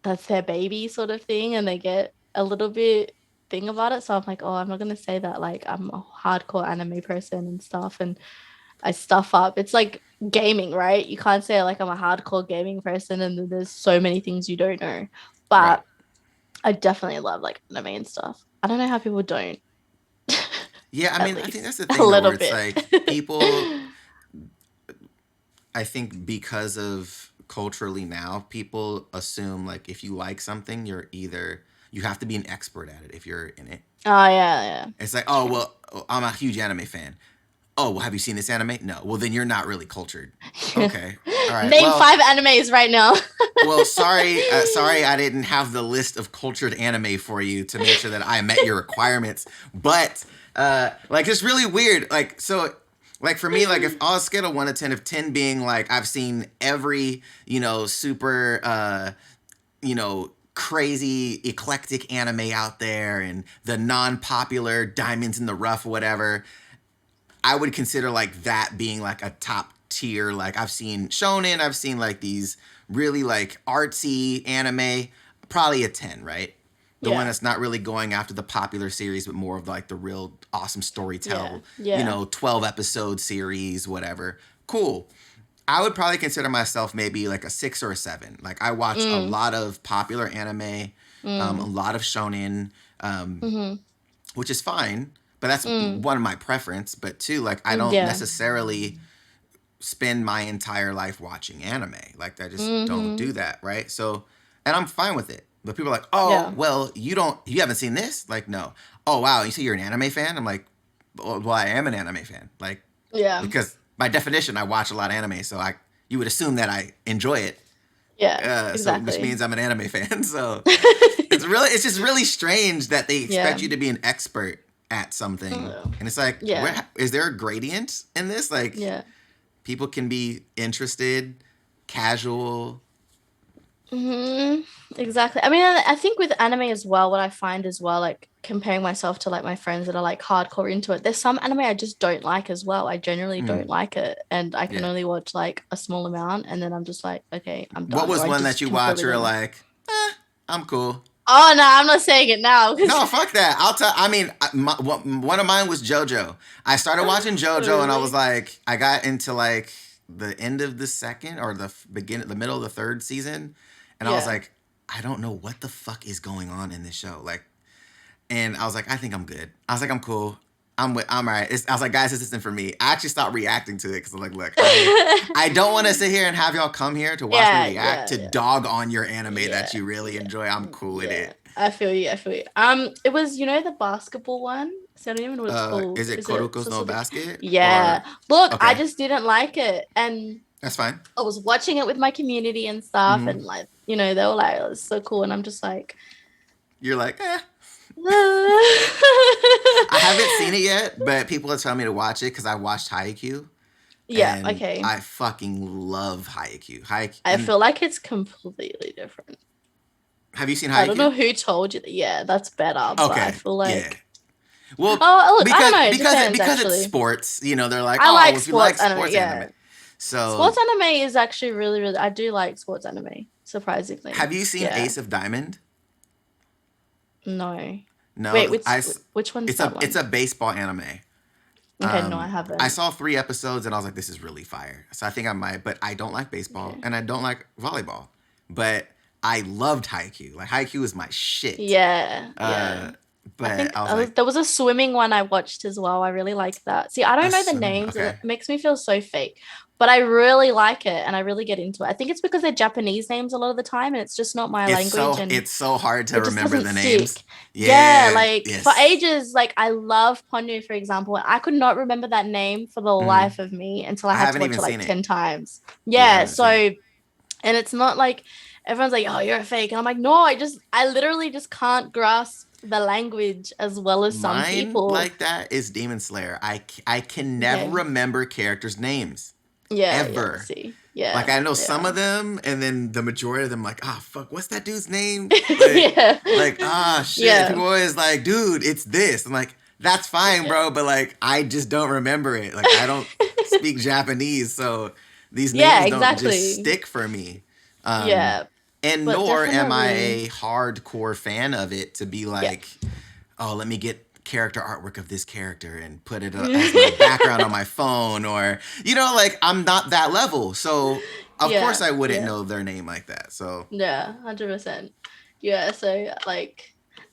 that's their baby sort of thing and they get a little bit thing about it. So I'm like, oh, I'm not gonna say that like I'm a hardcore anime person and stuff and I stuff up. It's like gaming, right? You can't say like I'm a hardcore gaming person and then there's so many things you don't know. Right. But I definitely love like anime and stuff. I don't know how people don't. Yeah, I At mean, I think least that's the a thing though, little where it's bit. like people, I think because of culturally now, people assume like if you like something, you have to be an expert at it if you're in it. Oh yeah, yeah. It's like, oh, True. well, I'm a huge anime fan. Oh, well, have you seen this anime? No. Well, then you're not really cultured. Okay. All right. Name five animes right now. Well, sorry, I didn't have the list of cultured anime for you to make sure that I met your requirements. But like, it's really weird. Like, so, like for me, like if on a scale of 1 to 10, if 10 being like I've seen every super crazy eclectic anime out there and the non-popular diamonds in the rough, whatever. I would consider like that being like a top tier. Like I've seen shonen, I've seen like these really like artsy anime, probably a 10, right? The one Yeah, that's not really going after the popular series, but more of like the real awesome yeah, storytell, yeah. 12 episode series, whatever. Cool. I would probably consider myself maybe like a 6 or a 7. Like I watch a Mm, lot of popular anime, a mm, lot of shonen, um, mm-hmm, which is fine. But that's mm, one of my preference. But two, like I don't yeah. necessarily spend my entire life watching anime. Like I just don't Mm-hmm, do that, right? So, and I'm fine with it. But people are like, oh, yeah, well, you haven't seen this? Like, no. Oh, wow, you say you're an anime fan? I'm like, well, I am an anime fan. Like, yeah, because by definition, I watch a lot of anime, so you would assume that I enjoy it. yeah. So which Exactly. means I'm an anime fan. So it's just really strange that they Yeah. expect you to be an expert at something, Oh, and it's like, yeah. is there a gradient in this? Like, Yeah. people can be interested, casual. Hmm. Exactly. I mean, I think with anime as well, what I find as well, like comparing myself to like my friends that are like hardcore into it, there's some anime I just don't like as well. I generally don't Mm, like it, and I can yeah. only watch like a small amount, and then I'm just like, okay, I'm What done, or was I one that just you watch? completely Or don't like. like, I'm cool. Oh no, I'm not saying it now because No, fuck that. I'll tell. I mean, one of mine was JoJo. I started watching JoJo, and I was really, like, I got into like the end of the second or the middle of the third season, and I was yeah. like, I don't know what the fuck is going on in this show. Like, and I was like, I think I'm good. I was like, I'm cool. I'm all right. I was like, guys, this isn't for me. I actually stopped reacting to it because I'm like, look, I don't want to sit here and have y'all come here to watch me Yeah, react yeah, to yeah, dog on your anime yeah, that you really yeah, enjoy. I'm cool with yeah. it. I feel you. I feel you. It was the basketball one. So I don't even know what it's called. Is it Is it Koruko's so No something? Basket Yeah. or Look, I okay? just didn't like it, and That's fine. I was watching it with my community and stuff, Hmm. and like they were like, "Oh, it's so cool," and I'm just like, You're like, eh. "Ah." I haven't seen it yet, but people are telling me to watch it because I watched Haikyuu Yeah. and Okay. I fucking love Haikyuu. Haikyuu. I And feel like it's completely different. have you seen I don't know Haikyuu? who told you that. Yeah, that's better, but I Okay, feel yeah. like. Well, Oh, look, I don't know. It depends, because it's actually. sports, they're like, I oh, like well, if you like sports anime. sports anime, Yeah, so sports anime is actually really, really. I do like sports anime. Surprisingly, have you seen yeah. Ace of Diamond? No, wait, No, which one's that it's one? a baseball anime. Okay, no, I I haven't. saw 3 episodes and I was like, this is really fire. So I think I might, but I don't like baseball Okay. and I don't like volleyball. But I loved Haikyuu. Like Haikyuu is my shit. Yeah, yeah. Uh, I but think I was like, there was a swimming one I watched as well. I really like that. See, I a don't know the swimming. names, and Okay, it makes me feel so fake. But I really like it, and I really get into it. I think it's because they're Japanese names a lot of the time, and it's just not my language, and it's so hard to it just remember doesn't the stick. names. Yeah, Yeah. like for Yes. ages, like I love Ponyo, for example. I could not remember that name for the Hmm. life of me until I I had to haven't watch even it like seen it. 10 times. Yeah, I Yeah, haven't seen it. so and it's not like everyone's like, "Oh, you're a fake." And I'm like, "No, I literally just can't grasp the language as well as some Mine people." like that is Demon Slayer. I can never Okay. remember characters' names Yeah, yeah, ever. see. Like Yeah. I know some Yeah. of them, and then the majority of them, like, ah, fuck, what's that dude's name? Like, Yeah. ah, shit. And Yeah. people always like, dude, it's this. I'm like, That's fine, bro. But like, I just don't remember it. Like, I don't speak Japanese, so these Yeah, names don't just exactly. stick for me. Um, Yeah, and but nor am I definitely, a hardcore fan of it to be yeah. like, oh, let me get character artwork of this character and put it as my background on my phone, or like, I'm not that level, so of course Yeah, I wouldn't yeah, know their name like that. So yeah, 100%. Yeah, so like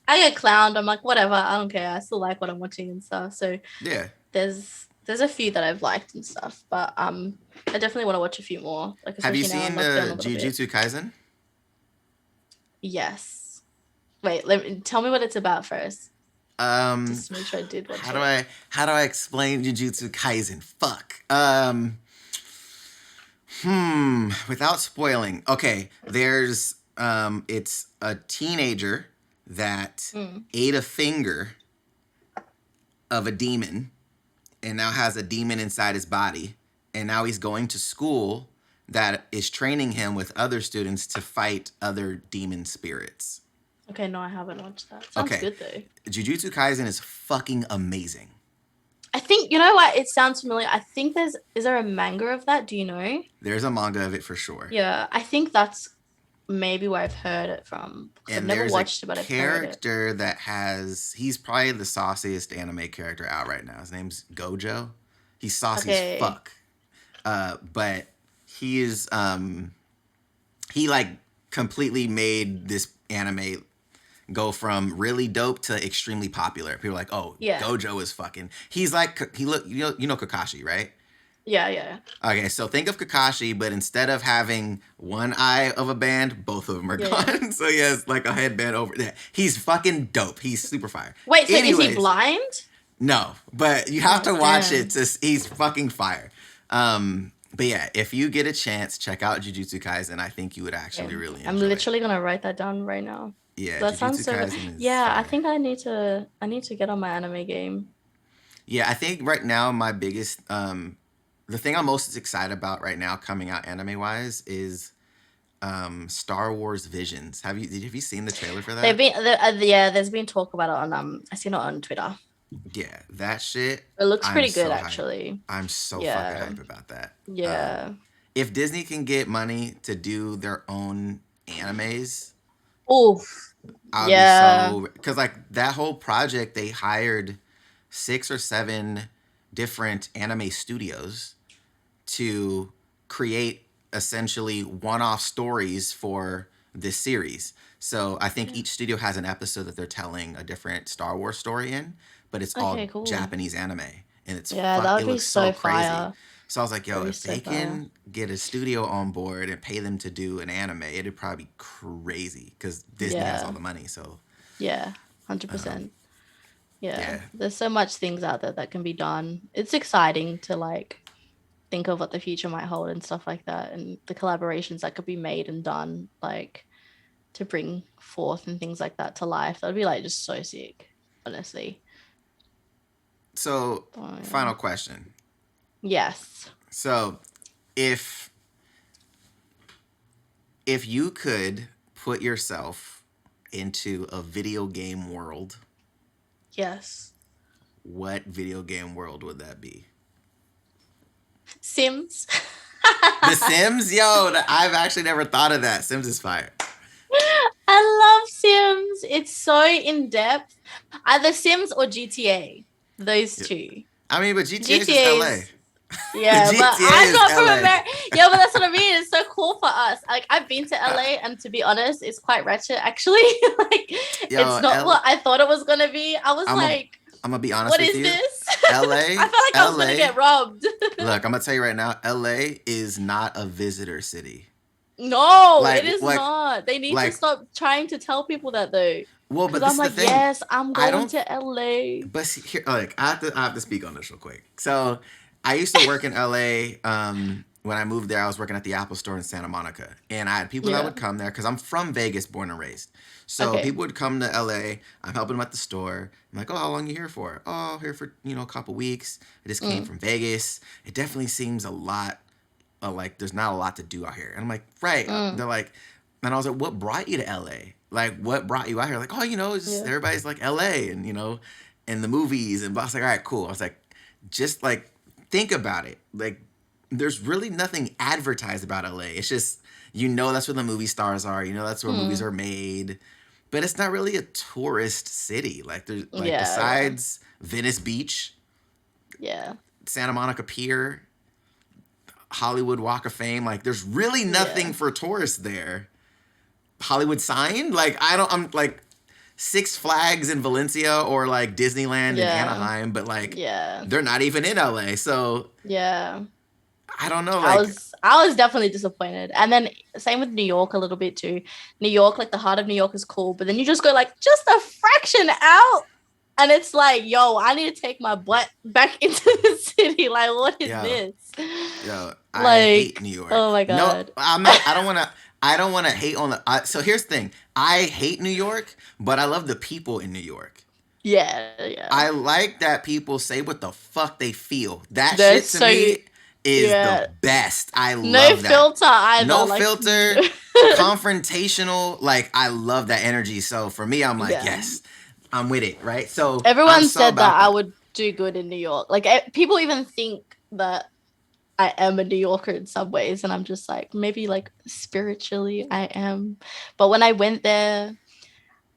I get clowned. I'm like, whatever, I don't care. I still like what I'm watching and stuff. So yeah. there's a few that I've liked and stuff, but I definitely want to watch a few more, like Have you especially now in seen lockdown a little bit. Jujutsu Kaisen? Yes. Wait, let me tell me what it's about first, Um, just to make sure I did watch how do it. I explain Jujutsu Kaisen? Fuck. Without spoiling. Okay, there's it's a teenager that Mm. ate a finger of a demon and now has a demon inside his body, and now he's going to school that is training him with other students to fight other demon spirits. Okay, no, I haven't watched that. Sounds Okay, good though. Jujutsu Kaisen is fucking amazing. I think you know what? It sounds familiar. I think is there a manga of that? Do you know? There's a manga of it for sure. Yeah, I think that's maybe where I've heard it from because I've And never there's a watched it, but I've heard it. character that he's probably the sauciest anime character out right now. His name's Gojo. He's saucy as Okay. fuck. But he is he like completely made this anime go from really dope to extremely popular. People are like, oh, Yeah. Gojo is fucking. He's like he look you know Kakashi, right? Yeah, yeah. Okay, so think of Kakashi, but instead of having one eye of a band, both of them are Yeah, yeah. gone. So he has like a headband over there. He's fucking dope. He's super fire. Wait, so is he Anyways, blind? no, but you have Oh, to watch it. damn. To, he's fucking fire. But yeah, if you get a chance, check out Jujutsu Kaisen. I think you would actually Okay. really I'm enjoy it. literally gonna write that down right now. Yeah, That sounds Jujutsu so good. Kaisen is Yeah, I fire. think I need to get on my anime game. Yeah, I think right now my biggest the thing I'm most excited about right now coming out anime wise is Star Wars Visions. Have you seen the trailer for that? Yeah, there's been talk about it on I seen it on Twitter. Yeah, that shit. It looks I'm pretty good so hype. actually. I'm so fucking Yeah. hype about that. Yeah. If Disney can get money to do their own animes, Oof. I would be Yeah. so, because like that whole project, they hired 6 or 7 different anime studios to create essentially one-off stories for this series. So I think each studio has an episode that they're telling a different Star Wars story in, but it's Okay, all cool. Japanese anime, and Yeah, that it would be looks so so crazy. fire. So I was like, yo, That'd be if so they fire. can get a studio on board and pay them to do an anime, it'd probably be crazy because Disney has all Yeah. the money. So Yeah. um, 100%. Yeah. yeah. There's so much things out there that can be done. It's exciting to like think of what the future might hold and stuff like that, and the collaborations that could be made and done like to bring forth and things like that to life. That'd be like just so sick, honestly. So Oh, yeah. final question. Yes. So if you could put yourself into a video game world, Yes. what video game world would that be? Sims. The Sims? Yo, I've actually never thought of that. Sims is fire. I love Sims. It's so in depth. Either Sims or GTA. Those two. I mean, but GTA is just LA. GTA's Yeah, but GTA I'm is not from LA. America. Yeah, but that's what I mean. It's so cool for us. Like I've been to LA, and to be honest, it's quite ratchet actually. Like Yo, it's not what I thought it was gonna be. I was I'm like, gonna be honest what with is you. this? LA, I felt like I was gonna get robbed. Look, I'm gonna tell you right now, LA is not a visitor city. No, Like, it is like, not. They need to like, stop trying to tell people that though. well, Because but this I'm is the like, thing. yes, I'm I going don't. to LA. But see, here, like, I have to speak on this real quick. So, I used to work in LA. When I moved there, I was working at the Apple Store in Santa Monica, and I had people that Yeah. would come there because I'm from Vegas, born and raised. So Okay. people would come to LA. I'm helping them at the store. I'm like, oh, how long are you here for? Oh, here for a couple weeks. I just came from Vegas. It definitely seems a lot. Like there's not a lot to do out here. And I'm like, right. They're like, and I was like, what brought you to LA? Like, what brought you out here? Like, oh, it's just, Yeah. everybody's like LA, and and the movies, and I was like, all right, cool. I was like, just like think about it. Like, there's really nothing advertised about LA. It's just that's where the movie stars are. That's where movies Mm. are made. But it's not really a tourist city. Like there's like Yeah. besides Venice Beach, Yeah. Santa Monica Pier, Hollywood Walk of Fame. Like there's really nothing Yeah. for tourists there. Hollywood sign? Like I'm like Six Flags in Valencia or like Disneyland in Yeah. Anaheim, but like Yeah. they're not even in LA. So Yeah. I don't know. I Like, was I was definitely disappointed. And then same with New York a little bit too. New York, like the heart of New York is cool, but then you just go like just a fraction out. And it's like, yo, I need to take my butt back into the city. Like, what is this? I hate New York. Oh my god. No, I'm not. I don't want to. I don't want to hate on the. So here's the thing. I hate New York, but I love the people in New York. Yeah, yeah. I like that people say what the fuck they feel. That They're shit to me is the best. I no love that. Filter either. No like, filter. Confrontational. Like I love that energy. So for me, I'm like, yes, I'm with it. Right. So everyone said that I would do good in New York. Like people even think that I am a New Yorker in some ways, and I'm just like, maybe like spiritually I am. But when I went there,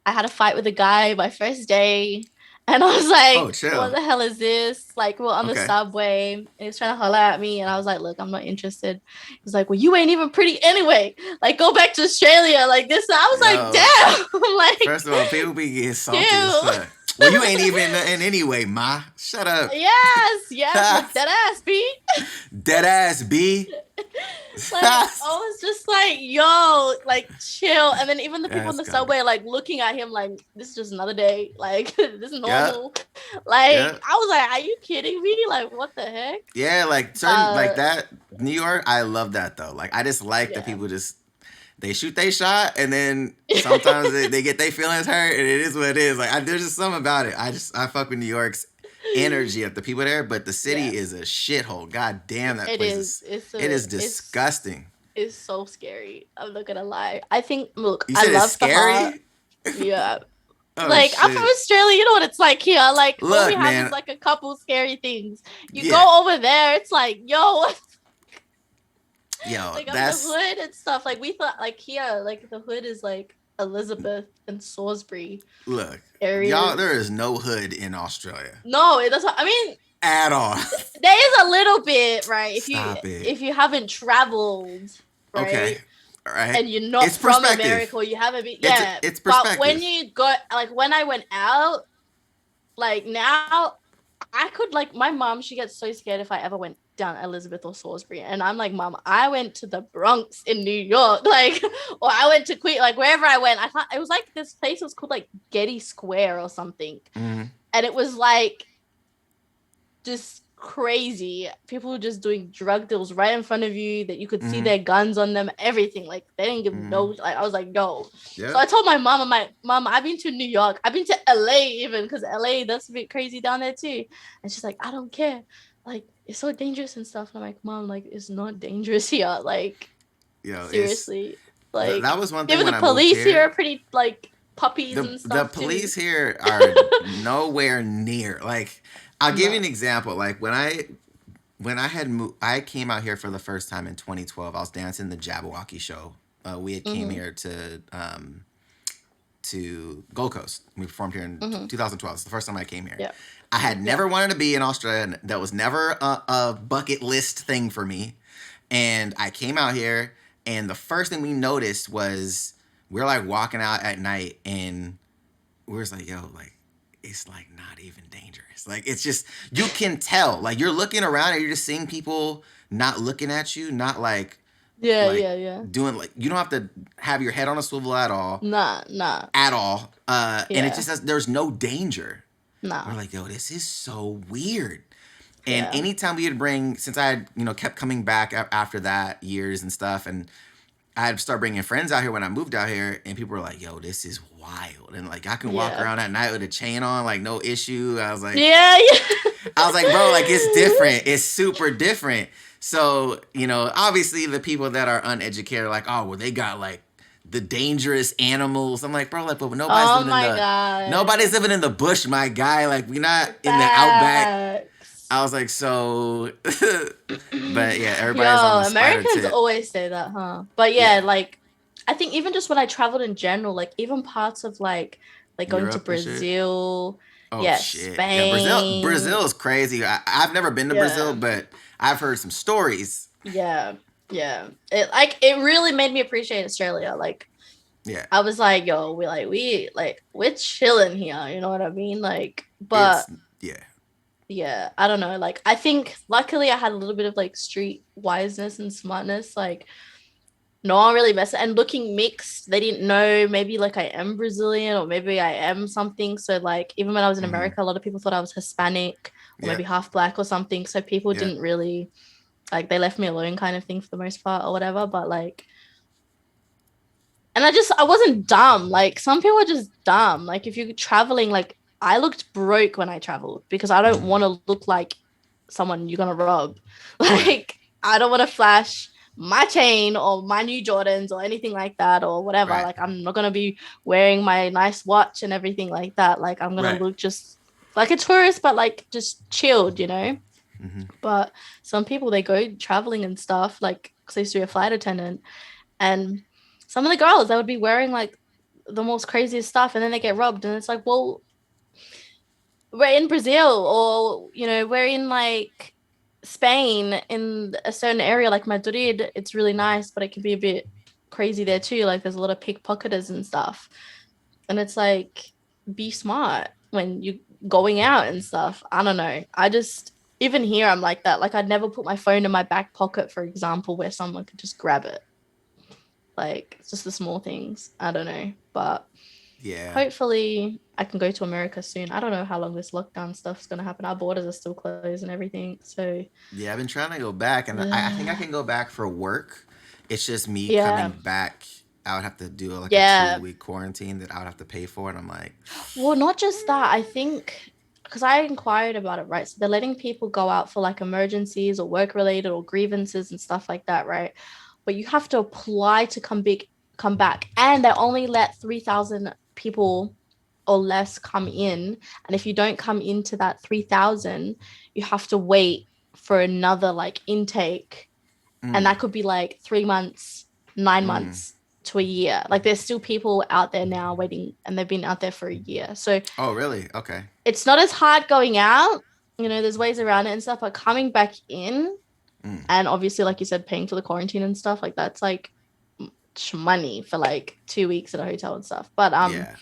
I had a fight with a guy my first day, and I was like, what the hell is this? Like, we're on the subway, and he was trying to holler at me, and I was like, look, I'm not interested. He was like, well, you ain't even pretty anyway. Like, go back to Australia. Like this. I was like, damn. Like, first of all, people be getting salty as fuck. Well, you ain't even in anyway, ma. Shut up. Yes. Dead ass, B. Dead ass, B. Like, I was just like, yo, like, chill. And then even the people in the subway, like, looking at him like, this is just another day. Like, this is normal. Like, I was like, are you kidding me? Like, what the heck? Yeah, like, certain, like that. New York, I love that, though. Like, I just like that people just... They shoot they shot, and then sometimes they get their feelings hurt, and it is what it is. Like there's just something about it. I fuck with New York's energy of the people there, but the city is a shithole. God damn, that place is disgusting. It's so scary. I'm not gonna lie. I think you said I love it's scary. Yeah. Like shit. I'm from Australia, you know what it's like here. Like all we have is like a couple scary things. You go over there, it's like, yo. Yo, like that's the hood and stuff. Like we thought, like here, like the hood is like Elizabeth and Salisbury. Look, y'all, there is no hood in Australia. No, it doesn't. I mean, at all. There is a little bit, right? If you haven't traveled, right? Okay. All right. And you're not from America, or you haven't been. Yeah, it's perspective. But when you got, like, when I went out, like now, I could, like, my mom, she gets so scared if I ever went down Elizabeth or Salisbury, and I'm like, Mom, I went to the Bronx in New York, like, or I went to Queen, like wherever I went, I thought it was like this place was called like Getty Square or something, and it was like just crazy. People were just doing drug deals right in front of you that you could see their guns on them, everything. Like they didn't give no. Like I was like, no. Yeah. So I told my mom, I'm like, Mom, I've been to New York, I've been to LA even, because LA, that's a bit crazy down there too. And she's like, I don't care. Like, it's so dangerous and stuff. And I'm like, Mom, like, it's not dangerous here. Like, seriously. Like, that was one thing. Even the police here are pretty, like, puppies and stuff. The police here are nowhere near. Like, I'll give you an example. Like, when I had moved, I came out here for the first time in 2012. I was dancing the Jabberwocky show. We had came here to Gold Coast. We performed here in 2012. It's the first time I came here. Yeah. I had never wanted to be in Australia. That was never a bucket list thing for me. And I came out here, and the first thing we noticed was we were like walking out at night, and we were just like, yo, like, it's like not even dangerous. Like, it's just, you can tell. Like, you're looking around and you're just seeing people not looking at you, not like, doing, like, you don't have to have your head on a swivel at all. Nah. At all. And it just says there's no danger. No. We're like, yo, this is so weird. And anytime we would bring, since I had, kept coming back after that, years and stuff, and I'd start bringing friends out here when I moved out here, and people were like, yo, this is wild. And, like, I can walk around at night with a chain on, like, no issue. I was like, I was like, bro, like, it's different. It's super different. So, obviously the people that are uneducated are like, oh, well, they got, like, the dangerous animals. I'm like, bro, like, but Oh my god. nobody's living in the bush, my guy. Like, we're not in the outback. Facts. I was like, so, but yeah, Yo, everybody's on the spider Americans tip. always say that, huh? But yeah, Yeah, like I think even just when I traveled in general, like even parts of like going to Europe and shit. Brazil, Oh yeah, shit, yeah, Brazil Spain, is crazy. I've never been to Brazil, yeah, but I've heard some stories. yeah, yeah. It really made me appreciate Australia. Like Yeah, I was like, yo, we're chilling here, you know what I mean? Like, but it's yeah. yeah, I don't know. Like I think luckily I had a little bit of like street wiseness and smartness. Like no one really messed and looking mixed. They didn't know maybe like I am Brazilian or maybe I am something. So like even when I was in Mm-hmm. America, a lot of people thought I was Hispanic or maybe Yep, half black or something. So people yep. didn't really like they left me alone kind of thing for the most part or whatever. But like and I wasn't dumb. Like some people are just dumb. Like if you're traveling, like I looked broke when I traveled because I don't Mm-hmm. want to look like someone you're gonna rob. Right. Like I don't want to flash my chain or my new Jordans or anything like that or whatever. Right. Like I'm not gonna be wearing my nice watch and everything like that. Like I'm gonna Right. look just like a tourist, but like just chilled, you know. Mm-hmm. But some people they go traveling and stuff like because they used to be a flight attendant and some of the girls they would be wearing like the most craziest stuff and then they get robbed and it's like well we're in Brazil or you know we're in like Spain in a certain area like Madrid it's really nice but it can be a bit crazy there too like there's a lot of pickpocketers and stuff and it's like be smart when you going out and stuff I don't know I just even here I'm like that like I'd never put my phone in my back pocket for example where someone could just grab it like it's just the small things. I don't know. But Yeah. hopefully I can go to America soon. I don't know how long this lockdown stuff's gonna happen. Our borders are still closed and everything. So Yeah, I've been trying to go back, and I think I can go back for work. It's just me yeah. coming back. I would have to do like a Yeah. 2 week quarantine that I would have to pay for, and I'm like, Well, not just that. I think because I inquired about it, right? So they're letting people go out for like emergencies or work related or grievances and stuff like that, right? But you have to apply to come back. And they only let 3,000 people or less come in. And if you don't come into that 3,000, you have to wait for another like intake. And mm, that could be like 3 months, nine mm. months to a year. Like there's still people out there now waiting and they've been out there for a year. So Oh, really? Okay. it's not as hard going out. You know, there's ways around it and stuff, but coming back in Mm. and obviously, like you said, paying for the quarantine and stuff, like that's like money for like 2 weeks at a hotel and stuff. But Yeah.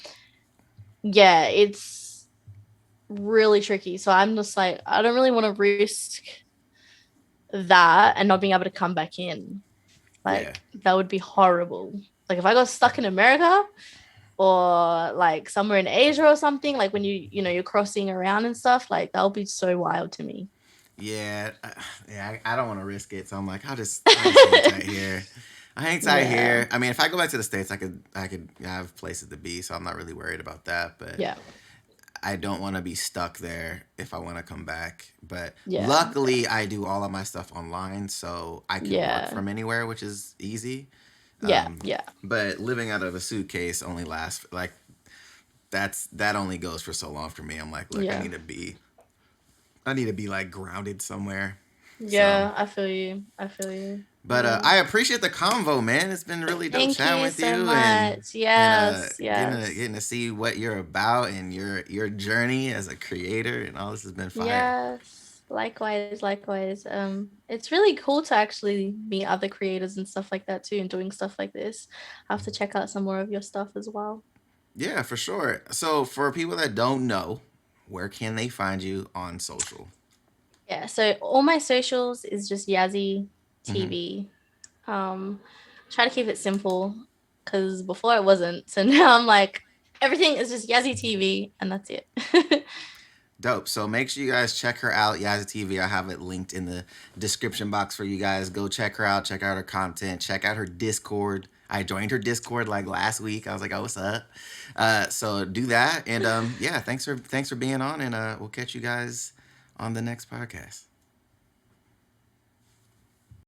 yeah, it's really tricky. So I'm just like, I don't really want to risk that and not being able to come back in. Yeah. Like that would be horrible. Like if I got stuck in America or like somewhere in Asia or something, like when you know you're crossing around and stuff, like that would be so wild to me. Yeah. Yeah. I don't want to risk it, so I'm like, I'll just hang tight here. I hang tight Yeah. here. I mean, if I go back to the States, I could have places to be, so I'm not really worried about that. But Yeah. I don't want to be stuck there if I want to come back. But Yeah. luckily, I do all of my stuff online, so I can work Yeah. from anywhere, which is easy. Yeah. Yeah. But living out of a suitcase only lasts like that only goes for so long for me. I'm like, look, Yeah. I need to be like grounded somewhere. So, Yeah. I feel you. I feel you. but Yeah. I appreciate the convo, man. It's been really dope Thank chatting you with so you much. and Yes. Yes. getting to see what you're about and your journey as a creator and all this has been fire. Yes. Likewise. Likewise. It's really cool to actually meet other creators and stuff like that too, and doing stuff like this. I have to check out some more of your stuff as well. Yeah, for sure. So for people that don't know, where can they find you on social? Yeah. So all my socials is just Yazzie Mm-hmm. TV. Um, try to keep it simple because before it wasn't. So now I'm like everything is just Yazzie TV and that's it. Dope. So make sure you guys check her out, YasieTV. I have it linked in the description box for you guys. Go check her out. Check out her content. Check out her Discord. I joined her Discord like last week. I was like, "Oh, what's up?" So do that, and yeah, thanks for being on, and we'll catch you guys on the next podcast.